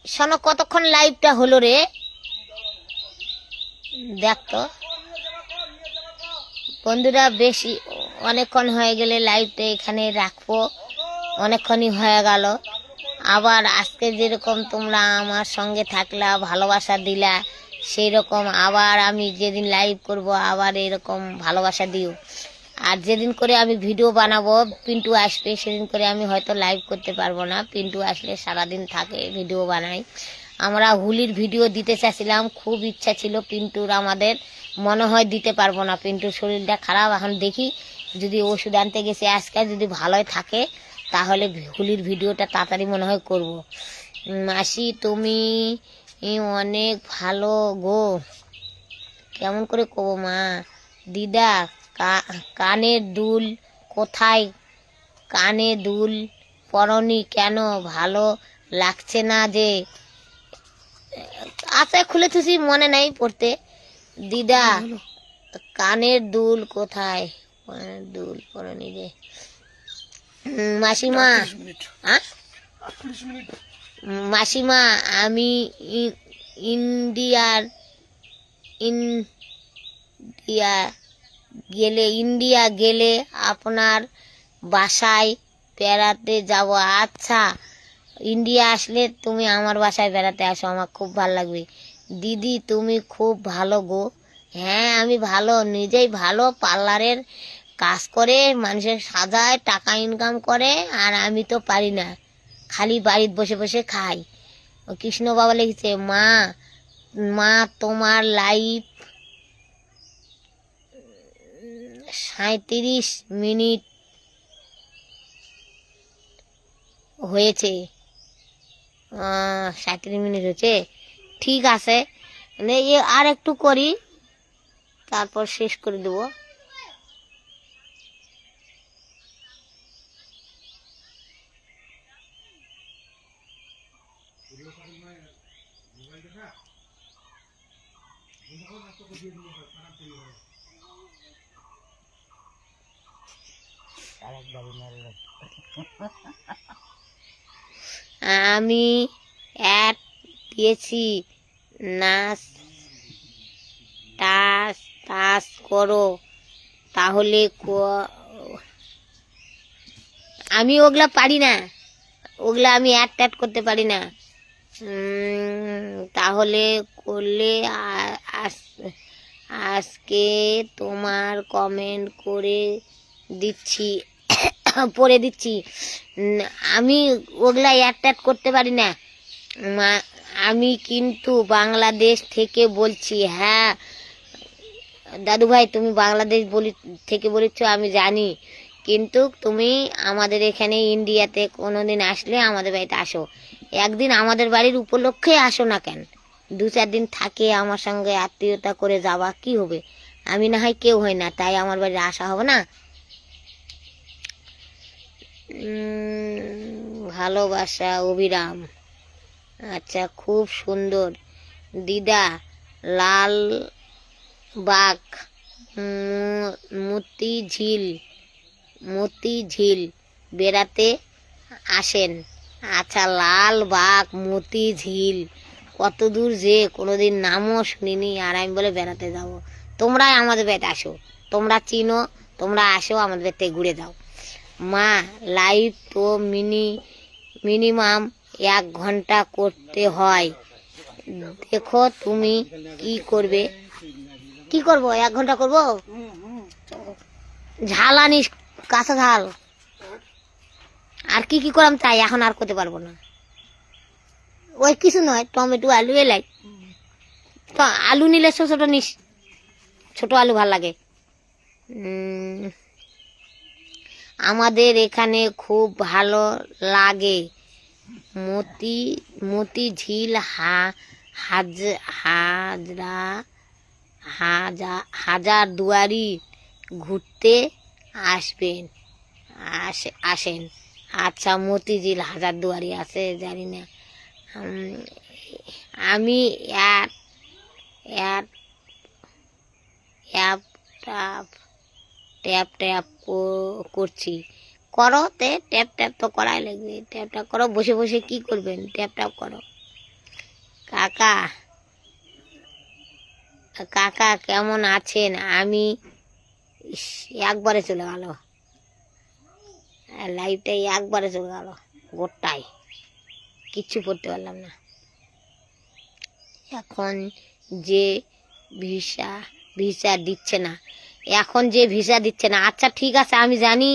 শোনো, কতক্ষণ লাইভটা হলো রে? দেখ তো বন্ধুরা, বেশি অনেকক্ষণ হয়ে গেলে লাইভটা এখানে রাখবো। অনেকক্ষণই হয়ে গেল। আবার আজকে যেরকম তোমরা আমার সঙ্গে থাকলা, ভালোবাসা দিলা, সেই রকম আবার আমি যেদিন লাইভ করব আবার এরকম ভালোবাসা দিও। আর যেদিন করে আমি ভিডিও বানাবো, পিন্টু আসবে, সেদিন করে আমি হয়তো লাইভ করতে পারবো না। পিন্টু আসলে সারাদিন থাকে, ভিডিও বানাই। আমরা হুলির ভিডিও দিতে চাইছিলাম, খুব ইচ্ছা ছিল পিন্টুর, আমাদের মনে হয় দিতে পারবো না। পিন্টুর শরীরটা খারাপ, এখন দেখি যদি ওষুধ আনতে গেছে আজকে, যদি ভালোই থাকে তাহলে হুলির ভিডিওটা তাড়াতাড়ি মনে হয় করব। মাসি তুমি অনেক ভালো গো। কেমন করে কব মা? দিদা কানের দুল কোথায়? কানে দুল পরনি কেন? ভালো লাগছে না যে? আচ্ছা খুলে থুসি, মনে নাই পড়তে। দিদা কানের দুল কোথায়? কানের দুল পরনি রে মাসিমা। মাসিমা আমি ইন্ডিয়া গেলে আপনার বাসায় বেড়াতে যাব। আচ্ছা ইন্ডিয়া আসলে তুমি আমার বাসায় বেড়াতে আসো, আমার খুব ভালো লাগবে। দিদি তুমি খুব ভালো গো। হ্যাঁ আমি ভালো, নিজেই ভালো, পার্লারের কাজ করে মানুষের সাজায়, টাকা ইনকাম করে, আর আমি তো পারি না, খালি বাড়িতে বসে বসে খাই। ও কৃষ্ণ বাবা লিখেছে, মা তোমার লাইভ 37 মিনিট হয়েছে। 37 মিনিট হয়েছে, ঠিক আছে। আর একটু করি, তারপর শেষ করে দেবো। আমি অ্যাড দিয়েছি, নাচ টাচ করো তাহলে। আমি ওগুলা পারি না, ওগুলা আমি অ্যাড করতে পারি না। তাহলে করলে আজকে তোমার কমেন্ট করে দিচ্ছি, পড়ে দিচ্ছি। আমি ওগুলা অ্যাড করতে পারি না। আমি কিন্তু বাংলাদেশ থেকে বলছি। হ্যাঁ দাদু ভাই তুমি বাংলাদেশ থেকে বলেছো আমি জানি, কিন্তু তুমি আমাদের এখানে ইন্ডিয়াতে কোনোদিন আসলে আমাদের বাড়িতে আসো, একদিন আমাদের বাড়ির উপলক্ষে আসো না কেন, 2-4 দিন থাকে আমার সঙ্গে আত্মীয়তা করে যাবা, কি হবে? আমি না হয় কেউ হই না, তাই আমার বাড়ি আসা হবে না? ভালোবাসা অবিরাম। আচ্ছা, খুব সুন্দর দিদা। লাল বাগ মতিঝিল বেড়াতে আসেন। আচ্ছা, লাল বাগ মতিঝিল কত দূর যে, কোনোদিন নামও শুনিনি, আর আমি বলে বেড়াতে যাব। তোমরাই আমাদের বাড়িতে আসো, তোমরা চিনো, তোমরা আসো আমাদের বাড়িতে ঘুরে যাও। মা, লাইভ তো মিনিমাম 1 ঘন্টা করতে হয়, দেখো তুমি কি করবে। কি করবো? 1 ঘন্টা করবো? ঝাল আনিস, কাঁচা ঝাল। আর কি কি করাম তাই এখন আর করতে পারবো না। ওই কিছু নয়, টমেটো আলু এলাই, তো আলু নিলে ছোট ছোট নিস, ছোট আলু ভাল লাগে। আমাদের এখানে খুব ভালো লাগে মতিঝিল হাজারদুয়ারি ঘুরতে আসেন। আচ্ছা, মতিঝিল হাজারদুয়ারি আছে, জানি না। আমি ট্যাপ ট্যাপ করছি। করো তে, ট্যাপ ট্যাপ তো করাই লাগবে, ট্যাপ ট্যাপ করো। বসে বসে কি করবেন? ট্যাপ ট্যাপ করো। কাকা কেমন আছেন? আমি একবারে চলে গেল, লাইভটাই একবারে চলে গেল, গোটাই কিচ্ছু করতে পারলাম না। এখন যে ভিসা দিচ্ছে না, আচ্ছা ঠিক আছে, আমি জানি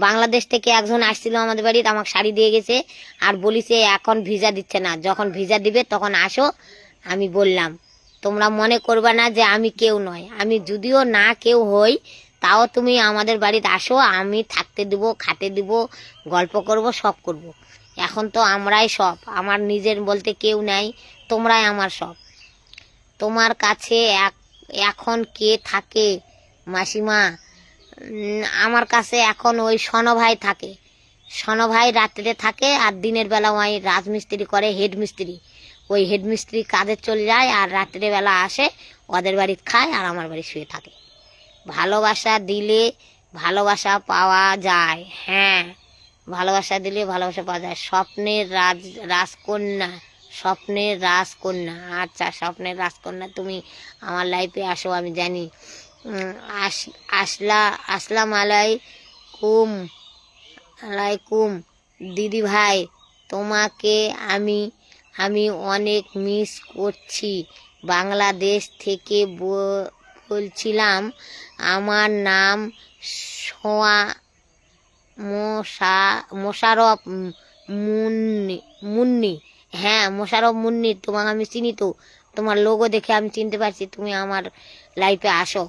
বাংলাদেশ থেকে একজন আসছিল আমাদের বাড়িতে, আমাকে শাড়ি দিয়ে গেছে আর বলিছে এখন ভিসা দিচ্ছে না, যখন ভিসা দিবে তখন আসো। আমি বললাম তোমরা মনে করবা না যে আমি কেউ নয়, আমি যদিও না কেউ হই, তাও তুমি আমাদের বাড়িতে আসো, আমি থাকতে দিব, খাতে দিব, গল্প করব, সব করব। এখন তো আমরাই সব, আমার নিজের বলতে কেউ নাই, তোমরাই আমার সব। তোমার কাছে এখন কে থাকে মাসিমা? আমার কাছে এখন ওই সনভাই থাকে, সনভাই রাত্রে থাকে, আর দিনের বেলা ওই রাজমিস্ত্রি করে, হেড মিস্ত্রি, ওই হেড মিস্ত্রি কাজে চলে যায়, আর রাত্রে বেলা আসে, ওদের বাড়ি খায় আর আমার বাড়ি শুয়ে থাকে। ভালোবাসা দিলে ভালোবাসা পাওয়া যায়, হ্যাঁ, ভালোবাসা দিলে ভালোবাসা পাওয়া যায়। স্বপ্নের রাজকন্যা। আচ্ছা, স্বপ্নের রাজকন্যা তুমি আমার লাইফে আসো, আমি জানি। আসসালাম আলাইকুম দিদি ভাই, তোমাকে আমি অনেক মিস করছি। বাংলাদেশ থেকে বলছিলাম, আমার নাম মোশাররফ মুন্নি। হ্যাঁ, মোশাররফ মুন্নি, তোমাকে আমি চিনি তো, তোমার লোগো দেখে আমি চিনতে পারছি, তুমি আমার লাইফে আসো।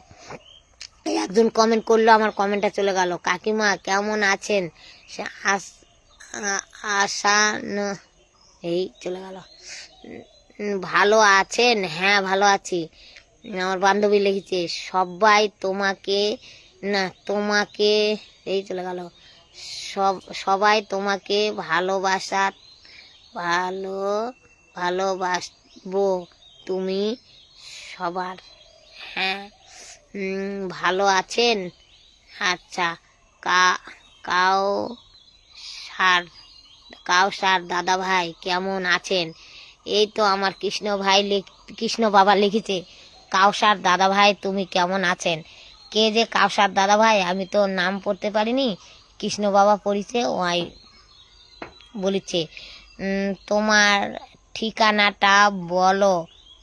একজন কমেন্ট করলো, আমার কমেন্টটা চলে গেল। কাকিমা কেমন আছেন? এই চলে গেল। ভালো আছেন? হ্যাঁ, ভালো আছি। আমার বান্ধবী লিখেছে সবাই তোমাকে এই চলে গেল। সবাই তোমাকে ভালোবাসবো, তুমি সবার। হ্যাঁ, ভালো আছেন। আচ্ছা, কাউসার দাদা ভাই কেমন আছেন? এই তো আমার কৃষ্ণ বাবা লিখেছে, কাউসার দাদা ভাই তুমি কেমন আছেন? কে যে কাউসার দাদা ভাই, আমি তো নাম পড়তে পারিনি, কৃষ্ণ বাবা পড়িছে, ওই বলিছে। তোমার ঠিকানাটা বলো,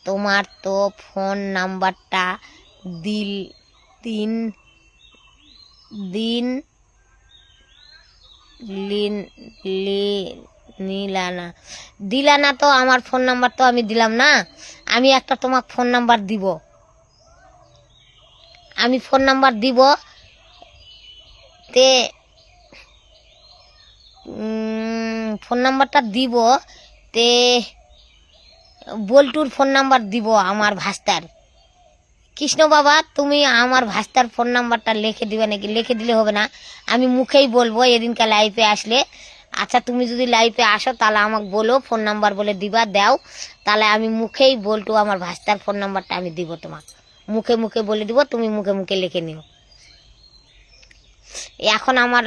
তোমার তো ফোন নাম্বারটা দিলানা তো, আমার ফোন নাম্বার তো আমি দিলাম না, আমি একটা তোমাকে ফোন নাম্বার দিব। আমি ফোন নাম্বার দিব, তে ফোন নাম্বারটা দিব, তে বল্টুর ফোন নাম্বার দিব আমার ভাস্তার। কৃষ্ণ বাবা, তুমি আমার ভাস্তার ফোন নাম্বারটা লিখে দিবে নাকি? লিখে দিলে হবে না, আমি মুখেই বলবো এদিনকে লাইভে আসলে। আচ্ছা, তুমি যদি লাইভে আসো তাহলে আমাকে বলো, ফোন নাম্বার বলে দিবা, দাও, তাহলে আমি মুখেই বল্টু আমার ভাস্তার ফোন নাম্বারটা আমি দিব তোমাকে, মুখে মুখে বলে দিব, তুমি মুখে মুখে লিখে নিও। এখন আমার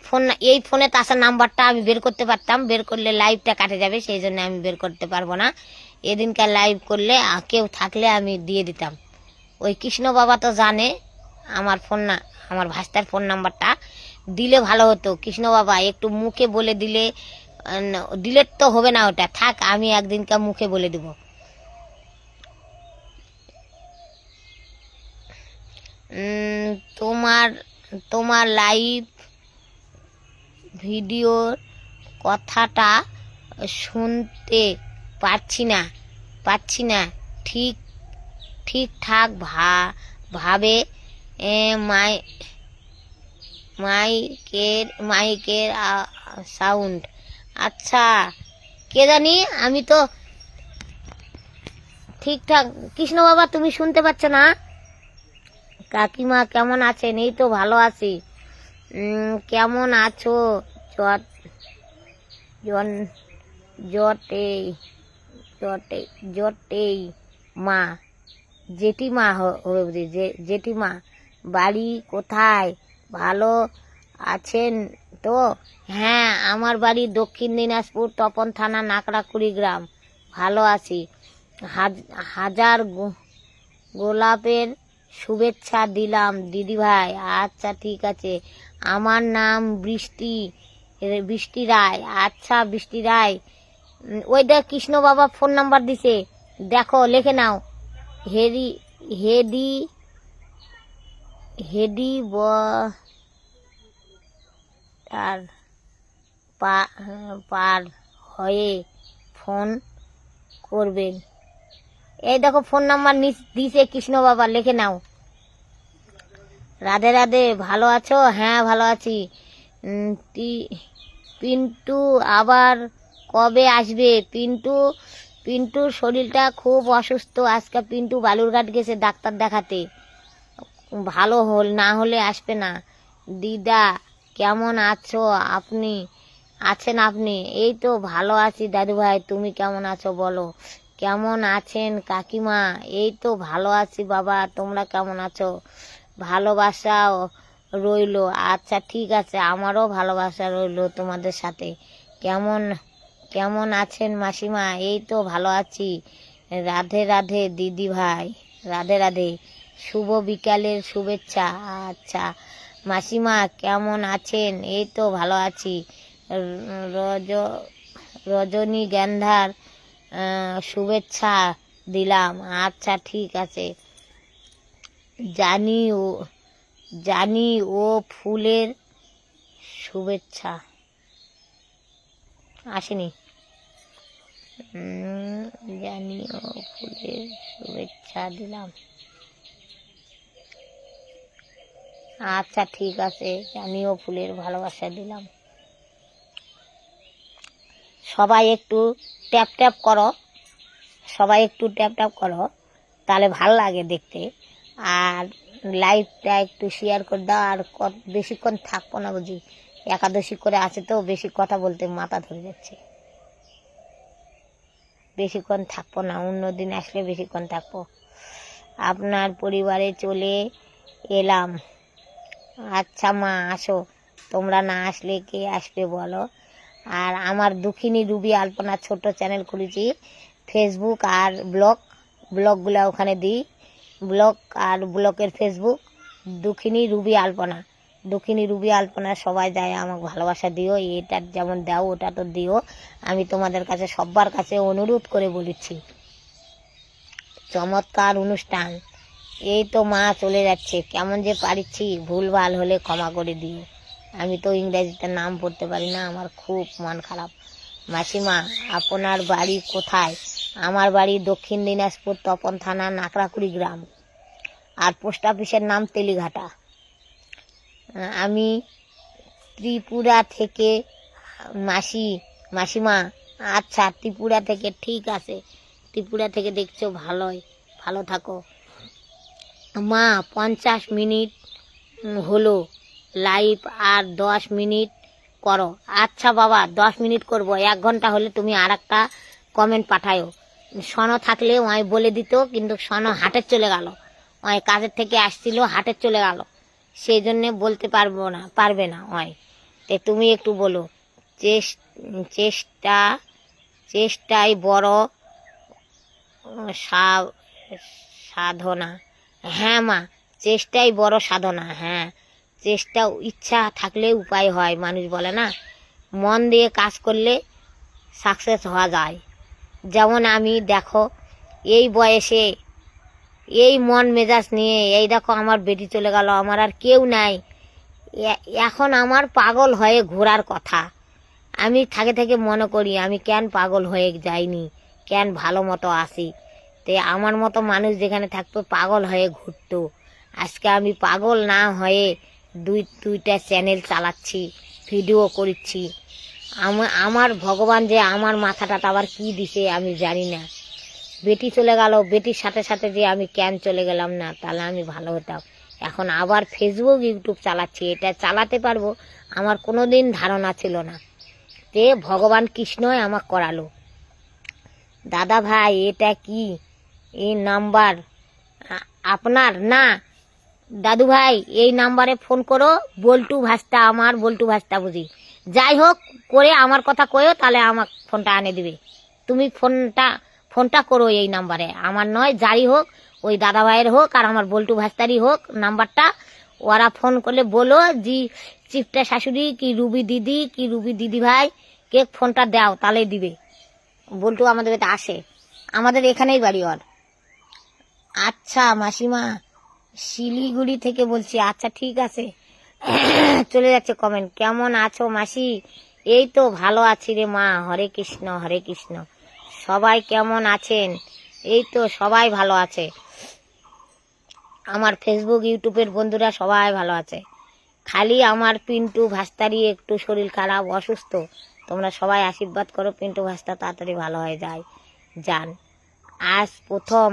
ফোন, এই ফোনে তাসার নাম্বারটা আমি বের করতে পারতাম, বের করলে লাইভটা কাটে যাবে, সেই জন্য আমি বের করতে পারবো না। এদিনকার লাইভ করলে কেউ থাকলে আমি দিয়ে দিতাম। ওই কৃষ্ণ বাবা তো জানে আমার ফোন না, আমার ভাস্তার ফোন নাম্বারটা দিলে ভালো হতো। কৃষ্ণ বাবা একটু মুখে বলে দিলে, ডিলেট তো হবে না, ওটা থাক, আমি একদিনকার মুখে বলে দিব। তোমার তোমার লাইভ ভিডিওর কথাটা শুনতে পাচ্ছি না ঠিক ঠিকঠাক ভাবে। মাইকের সাউন্ড, আচ্ছা কে জানি, আমি তো ঠিকঠাক। কৃষ্ণ বাবা তুমি শুনতে পাচ্ছ না? কাকিমা কেমন আছেন? এই তো ভালো আছি। কেমন আছো? জটেই মা, জেঠিমা হবে বুঝি, জেঠিমা বাড়ি কোথায়? ভালো আছেন তো? হ্যাঁ, আমার বাড়ি দক্ষিণ দিনাজপুর, তপন থানা, নাকড়াকুড়ি গ্রাম। ভালো আছি। হাজার গোলাপের শুভেচ্ছা দিলাম দিদিভাই। আচ্ছা ঠিক আছে। আমার নাম বৃষ্টি রায়। আচ্ছা বৃষ্টি রায়, ওই দেখ কৃষ্ণ বাবা ফোন নাম্বার দিছে, দেখো লিখে নাও। হেডি পার হয়ে ফোন করবেন। এই দেখো ফোন নাম্বার দিছে কৃষ্ণ বাবা, লিখে নাও। রাধে রাধে, ভালো আছো? হ্যাঁ ভালো আছি। পিন্টু আবার কবে আসবে? পিন্টুর শরীরটা খুব অসুস্থ, আজকে পিন্টু বালুরঘাট গেছে ডাক্তার দেখাতে, ভালো না হলে আসবে না। দিদা কেমন আছো? আপনি? এই তো ভালো আছি দাদু ভাই, তুমি কেমন আছো বলো? কেমন আছেন কাকিমা? এই তো ভালো আছি বাবা, তোমরা কেমন আছো? ভালোবাসা রইলো। আচ্ছা ঠিক আছে, আমারও ভালোবাসা রইলো তোমাদের সাথে। কেমন আছেন মাসিমা? এই তো ভালো আছি। রাধে রাধে দিদি ভাই, রাধে রাধে, শুভ বিকালের শুভেচ্ছা। আচ্ছা মাসিমা কেমন আছেন? এই তো ভালো আছি। রজনীগন্ধার শুভেচ্ছা দিলাম। আচ্ছা ঠিক আছে। জানি ও ফুলের শুভেচ্ছা আসেনি। জানি ও ফুলের শুভেচ্ছা দিলাম। আচ্ছা ঠিক আছে, জানি ও ফুলের ভালোবাসা দিলাম। সবাই একটু ট্যাপ ট্যাপ করো, তাহলে ভালো লাগে দেখতে। আর লাইভটা একটু শেয়ার করে দাও। আর বেশিক্ষণ থাকবো না বুঝি, একাদশী করে আছে তো, বেশি কথা বলতে মাথা ধরে যাচ্ছে, বেশিক্ষণ থাকবো না, অন্যদিন আসলে বেশিক্ষণ থাকবো। আপনার পরিবারে চলে এলাম। আচ্ছা মা আসো, তোমরা না আসলে কে আসবে বলো? আর আমার দুঃখিনী রুবি আলপনা ছোট চ্যানেল খুলেছি, ফেসবুক আর ব্লগগুলো ওখানে দিই, ব্লগ আর ব্লগের ফেসবুক দুঃখিনী রুবি আলপনা সবাই যায়, আমাকে ভালোবাসা দিও, এটা যেমন দাও ওটা তো দিও। আমি তোমাদের কাছে সবার কাছে অনুরোধ করে বলেছি। চমৎকার অনুষ্ঠান। এই তো মা চলে যাচ্ছে, কেমন যে পারিছি, ভুলভাল হলে ক্ষমা করে দিও। আমি তো ইংরেজিতে নাম পড়তে পারি না, আমার খুব মন খারাপ। মাসিমা আপনার বাড়ি কোথায়? আমার বাড়ি দক্ষিণ দিনাজপুর, তপন থানা, নাকড়াকুড়ি গ্রাম। আর পোস্ট অফিসের নাম তেলিঘাটা। আমি ত্রিপুরা থেকে মাসিমা। আচ্ছা, ত্রিপুরা থেকে, ঠিক আছে, ত্রিপুরা থেকে দেখছো, ভালো থাকো মা। 50 মিনিট হলো লাইভ, আর 10 মিনিট করো। আচ্ছা বাবা, 10 মিনিট করবো। 1 ঘন্টা হলে তুমি আর একটা কমেন্ট পাঠায়ো। সনো থাকলে ওই বলে দিত, কিন্তু সনো হাটে চলে গেল, ওই কাজের থেকে আসছিল, হাটে চলে গেল, সেই জন্যে বলতে পারবে না ওই। তো তুমি একটু বলো, চেষ্টাই বড় সাধনা। হ্যাঁ মা, চেষ্টাই বড় সাধনা। হ্যাঁ, চেষ্টা ইচ্ছা থাকলে উপায় হয়, মানুষ বলে না, মন দিয়ে কাজ করলে সাকসেস হওয়া যায়। যেমন আমি দেখো, এই বয়সে এই মন মেজাজ নিয়ে, এই দেখো আমার বেটি চলে গেল, আমার আর কেউ নাই, এখন আমার পাগল হয়ে ঘোরার কথা। আমি থেকে মনে করি আমি কেন পাগল হয়ে যাইনি, কেন ভালো মতো আসি। তে আমার মতো মানুষ যেখানে থাকতো পাগল হয়ে ঘুরতো। আজকে আমি পাগল না হয়ে দুইটা চ্যানেল চালাচ্ছি, ভিডিও করছি। আমার ভগবান যে আমার মাথাটা আবার কি দিছে আমি জানি না। বেটি চলে গেল, বেটির সাথে সাথে যে আমি কেন চলে গেলাম না, তাহলে আমি ভালো হতাম। এখন আবার ফেসবুক ইউটিউব চালাচ্ছি, এটা চালাতে পারবো আমার কোনোদিন ধারণা ছিল না। তে ভগবান কৃষ্ণই আমাকে করালো। দাদা ভাই, এটা কি এই নাম্বার আপনার? না দাদু ভাই, এই নাম্বারে ফোন করো, বল্টু ভাস্তা, আমার বল্টু ভাস্তা বুঝি। যাই হোক করে আমার কথা কয়ো, তাহলে আমার ফোনটা আনে দিবে। তুমি ফোনটা করো এই নাম্বারে, আমার নয়, যারই হোক, ওই দাদা ভাইয়ের হোক আর আমার বল্টু ভাস্তারই হোক নাম্বারটা। ওরা ফোন করলে বলো জি চিফটা শাশুড়ি কি রুবি দিদি ভাই কে ফোনটা দাও, তাহলেই দিবে। বল্টু আমাদের বাড়িতে আসে, আমাদের এখানেই বাড়ি ওর। আচ্ছা মাসিমা, শিলিগুড়ি থেকে বলছি। আচ্ছা ঠিক আছে। চলে যাচ্ছে কমেন্ট। কেমন আছো মাসি? এই তো ভালো আছি রে মা। হরে কৃষ্ণ হরে কৃষ্ণ। সবাই কেমন আছেন? এই তো সবাই ভালো আছে, আমার ফেসবুক ইউটিউবের বন্ধুরা সবাই ভালো আছে। খালি আমার পিন্টু ভাস্তারই একটু শরীর খারাপ, অসুস্থ। তোমরা সবাই আশীর্বাদ করো, পিন্টু ভাস্তা তাড়াতাড়ি ভালো হয়ে যান। আজ প্রথম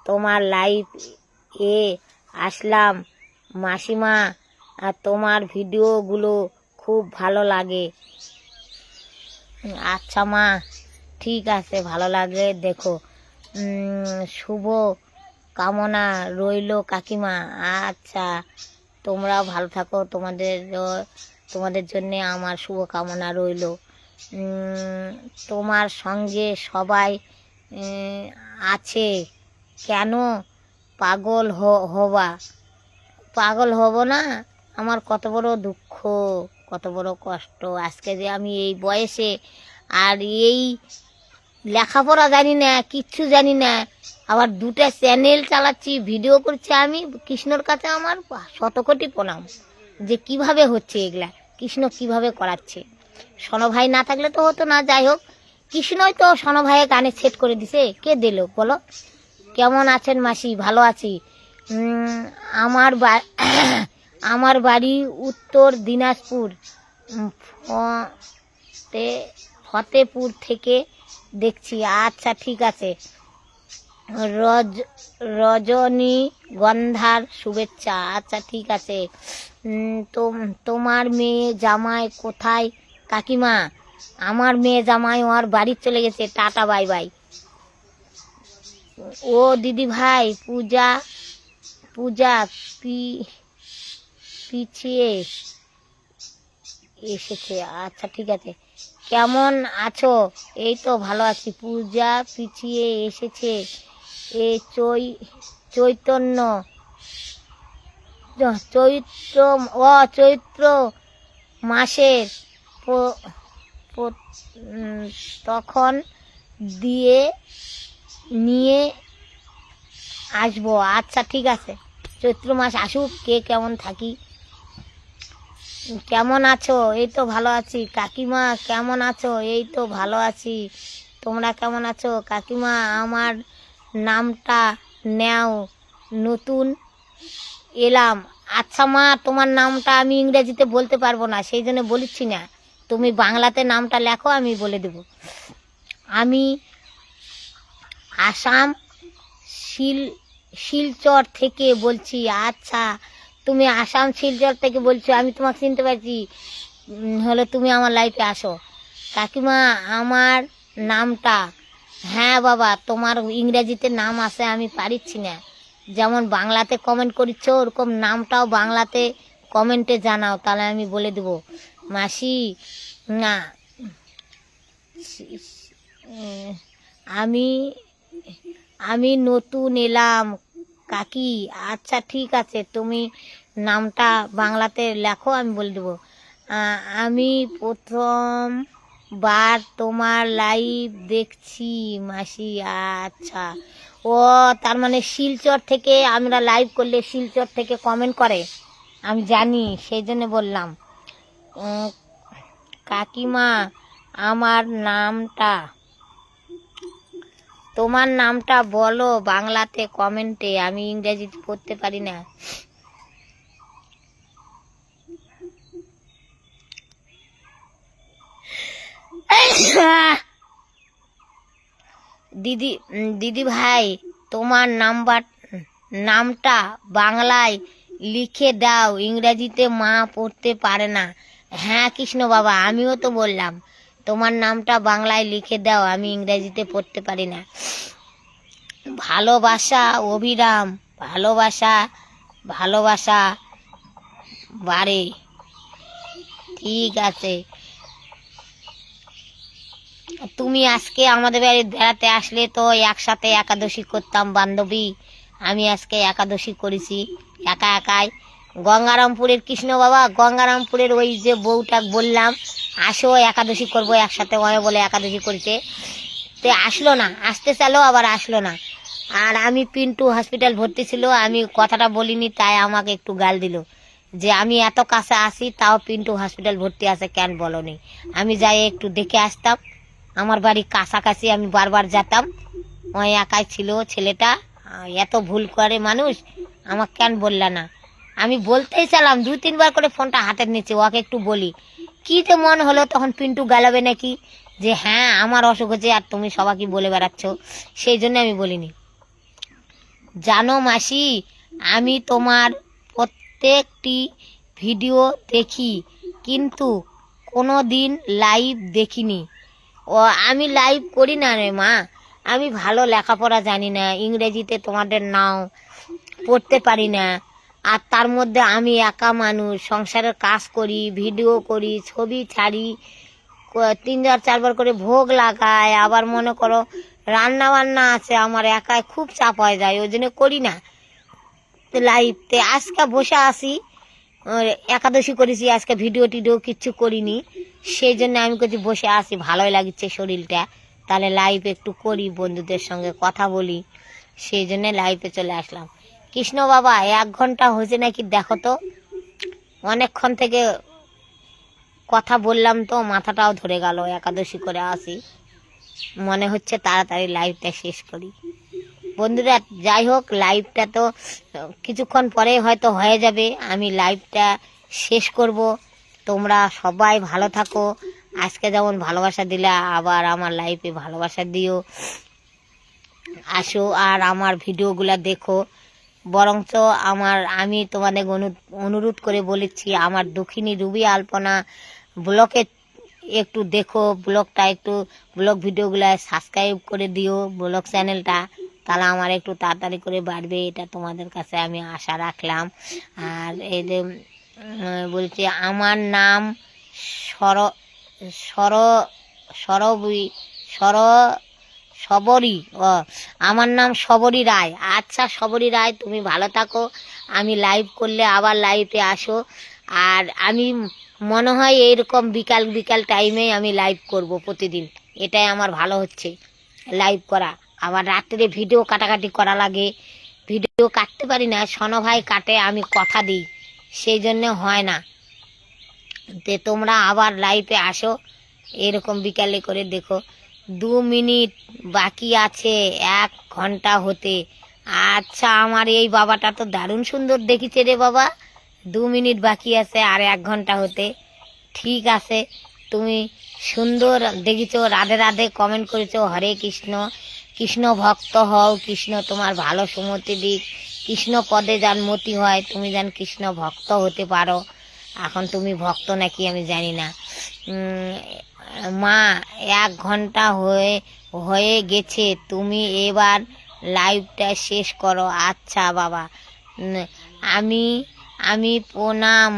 তোমার লাইভ এ আসলাম মাসিমা, আর তোমার ভিডিওগুলো খুব ভালো লাগে। আচ্ছা মা, ঠিক আছে, ভালো লাগলে দেখো। শুভ কামনা রইল কাকিমা। আচ্ছা, তোমরাও ভালো থাকো, তোমাদের জন্য আমার শুভ কামনা রইল। তোমার সঙ্গে সবাই আছে, কেন পাগল পাগল হব না? আমার কত বড় দুঃখ, কত বড় কষ্ট আজকে যে আমি এই বয়সে, আর এই লেখাপড়া জানি না, কিচ্ছু জানি না, আবার 2টা চ্যানেল চালাচ্ছি, ভিডিও করছি। আমি কৃষ্ণর কাছে আমার 100 কোটি প্রণাম যে কিভাবে হচ্ছে এগুলা, কৃষ্ণ কিভাবে করাচ্ছে। সনো ভাই না থাকলে তো হতো না। যাই হোক, কৃষ্ণই তো সনো ভাইয়ের গানে সেট করে দিছে, কে দিল বলো? কেমন আছেন মাসি? ভালো আছি। আমার বাড়ি উত্তর দিনাজপুর, ফতেপুর থেকে দেখছি। আচ্ছা ঠিক আছে, রজনীগন্ধার শুভেচ্ছা। আচ্ছা ঠিক আছে। তোমার মেয়ে জামাই কোথায় কাকিমা? আমার মেয়ে জামাই ওর বাড়ি চলে গেছে, টাটা বাই বাই। ও দিদি ভাই, পূজা পিছিয়ে এসেছে। আচ্ছা ঠিক আছে, কেমন আছো? এই তো ভালো আছি। পূজা পিছিয়ে এসেছে, এ চৈত্র মাসের তখন নিয়ে আসবো। আচ্ছা ঠিক আছে, চৈত্র মাস আসুক, কে কেমন থাকি। কেমন আছো? এই তো ভালো আছি। কাকিমা কেমন আছো? এই তো ভালো আছি। তোমরা কেমন আছো? কাকিমা আমার নামটা নেও, নতুন এলাম। আচ্ছা মা, তোমার নামটা আমি ইংরেজিতে বলতে পারবো না, সেই জন্য বলিচ্ছি না, তুমি বাংলাতে নামটা লেখো, আমি বলে দেব। আমি আসাম শিলচর থেকে বলছি। আচ্ছা, তুমি আসাম শিলচর থেকে বলছো, আমি তোমাকে চিনতে পারছি। হলো তুমি আমার লাইফে আসো। কাকিমা, আমার নামটা, হ্যাঁ বাবা, তোমার ইংরেজিতে নাম আছে, আমি পারিচ্ছি না। যেমন বাংলাতে কমেন্ট করিচ্ছ, ওরকম নামটাও বাংলাতে কমেন্টে জানাও, তাহলে আমি বলে দেব। মাসি, না, আমি আমি নতুন এলাম কাকি। আচ্ছা ঠিক আছে, তুমি নামটা বাংলাতে লেখো, আমি বলে দেবো। আমি প্রথমবার তোমার লাইভ দেখছি মাসি। আচ্ছা, ও তার মানে শিলচর থেকে আমরা লাইভ করলে শিলচর থেকে কমেন্ট করে, আমি জানি, সেই জন্য বললাম। কাকিমা, আমার নামটা, তোমার নামটা বলো বাংলাতে কমেন্টে, আমি ইংরেজিতে পড়তে পারি না। দিদি ভাই, তোমার নামটা বাংলায় লিখে দাও, ইংরেজিতে মা পড়তে পারে না। হ্যাঁ কৃষ্ণ বাবা, আমিও তো বললাম তোমার নামটা বাংলায় লিখে দাও, আমি ইংরেজিতে পড়তে পারি না। ভালোবাসা অভিরাম, ভালোবাসা ভালোবাসা বাড়ে। ঠিক আছে, তুমি আজকে আমাদের বাড়ি বেড়াতে আসলে তো একসাথে একাদশী করতাম বান্ধবী। আমি আজকে একাদশী করেছি একা একাই। গঙ্গারামপুরের কৃষ্ণ বাবা, গঙ্গারামপুরের ওই যে বউটা বললাম আসো একাদশী করবো একসাথে, ওই বলে একাদশী করেছে, তো আসলো না, আসতে চালো আবার আসলো না। আর আমি পিন্টু হসপিটাল ভর্তি ছিল, আমি কথাটা বলিনি, তাই আমাকে একটু গাল দিল যে আমি এত কাছে আসি তাও পিন্টু হসপিটাল ভর্তি আছে কেন বলনি। আমি যাই একটু দেখে আসতাম, আমার বাড়ি কাছাকাছি, আমি বারবার যেতাম, ওই একাই ছিল ছেলেটা। এত ভুল করে মানুষ, আমাকে কেন বললা না? আমি বলতেই চালাম, 2-3 বার করে ফোনটা হাতের নিচে, ওকে একটু বলি, কি যে মন হলো তখন পিন্টু গালাবে নাকি যে হ্যাঁ আমার অসুখ হচ্ছে আর তুমি সবাইকে বলে বেড়াচ্ছ, সেই জন্য আমি বলিনি। জানো মাসি, আমি তোমার প্রত্যেকটি ভিডিও দেখি, কিন্তু কোনো দিন লাইভ দেখিনি। ও আমি লাইভ করি না রে মা, আমি ভালো লেখাপড়া জানি না, ইংরেজিতে তোমাদের নাও পড়তে পারি না। আর তার মধ্যে আমি একা মানুষ, সংসারের কাজ করি, ভিডিও করি, ছবি ছাড়ি, 3-4 বার করে ভোগ লাগায়, আবার মনে করো রান্না বান্না আছে, আমার একাই খুব চাপ হয়ে যায়, ওই জন্য করি না লাইভতে। আজকে বসে আসি, একাদশী করেছি আজকে, ভিডিও টিডিও কিচ্ছু করিনি, সেই জন্য আমি কিছু বসে আসি, ভালোই লাগছে শরীরটা, তাহলে লাইভ একটু করি, বন্ধুদের সঙ্গে কথা বলি, সেই জন্য লাইভে চলে আসলাম। কৃষ্ণ বাবা, 1 ঘন্টা হয়েছে নাকি দেখো তো, অনেকক্ষণ থেকে কথা বললাম তো মাথাটাও ধরে গেল, একাদশী করে আসি, মনে হচ্ছে তাড়াতাড়ি লাইভটা শেষ করি। বন্ধুরা যাই হোক, লাইভটা তো কিছুক্ষণ পরে হয়তো হয়ে যাবে, আমি লাইভটা শেষ করব। তোমরা সবাই ভালো থাকো, আজকে যেমন ভালোবাসা দিলা আবার আমার লাইফে ভালোবাসা দিও, আসো আর আমার ভিডিওগুলা দেখো। বরঞ্চ আমি তোমাদের অনুরোধ করে বলেছি, আমার দক্ষিণী রুবি আলপনা ব্লগে একটু দেখো, ব্লগ ভিডিওগুলা সাবস্ক্রাইব করে দিও, ব্লগ চ্যানেলটা, তাহলে আমার একটু তাড়াতাড়ি করে বাড়বে, এটা তোমাদের কাছে আমি আশা রাখলাম। আর এই যে বলছি, আমার নাম সর সর সরবি সর সবরী, আমার নাম সবরী রায়। আচ্ছা সবরী রায়, তুমি ভালো থাকো, আমি লাইভ করলে আবার লাইভে আসো। আর আমি মনে হয় এইরকম বিকাল বিকাল টাইমে আমি লাইভ করব প্রতিদিন, এটাই আমার ভালো হচ্ছে লাইভ করা। আবার রাত্রে ভিডিও কাটাকাটি করা লাগে, ভিডিও কাটতে পারি না, সনো ভাই কাটে, আমি কথা দিই, সেই জন্য হয় না। তে তোমরা আবার লাইভে আসো, এরকম বিকালে করে দেখো। 2 মিনিট বাকি আছে 1 ঘন্টা হতে, আচ্ছা, আমার এই বাবাটা তো দারুণ সুন্দর দেখিছে রে বাবা। 2 মিনিট বাকি আছে আর 1 ঘন্টা হতে। ঠিক আছে, তুমি সুন্দর দেখিছো, রাধে রাধে কমেন্ট করেছো, হরে কৃষ্ণ। কৃষ্ণ ভক্ত হও, কৃষ্ণ তোমার ভালো সুমতি দিক, কৃষ্ণ পদে যান মতি হয়, তুমি যেন কৃষ্ণ ভক্ত হতে পারো। এখন তুমি ভক্ত নাকি আমি জানি না। মা, 1 ঘন্টা হয়ে হয়ে গেছে, তুমি এবার লাইভটা শেষ করো। আচ্ছা বাবা। উম, আমি আমি প্রণাম।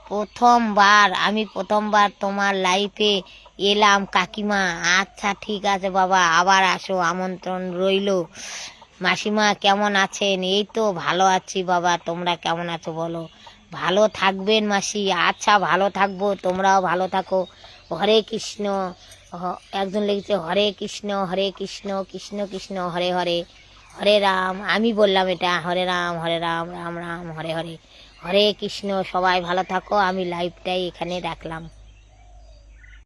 প্রথমবার তোমার লাইফে এলাম কাকিমা। আচ্ছা ঠিক আছে বাবা, আবার আসো, আমন্ত্রণ রইলো। মাসিমা কেমন আছেন? এই তো ভালো আছি বাবা, তোমরা কেমন আছো বলো? ভালো থাকবেন মাসি। আচ্ছা, ভালো থাকবো, তোমরাও ভালো থাকো। হরে কৃষ্ণ। একজন লিখেছে হরে কৃষ্ণ হরে কৃষ্ণ কৃষ্ণ কৃষ্ণ হরে হরে, হরে রাম। আমি বললাম এটা, হরে রাম রাম রাম হরে হরে। হরে কৃষ্ণ। সবাই ভালো থাকো, আমি লাইভটাই এখানে রাখলাম।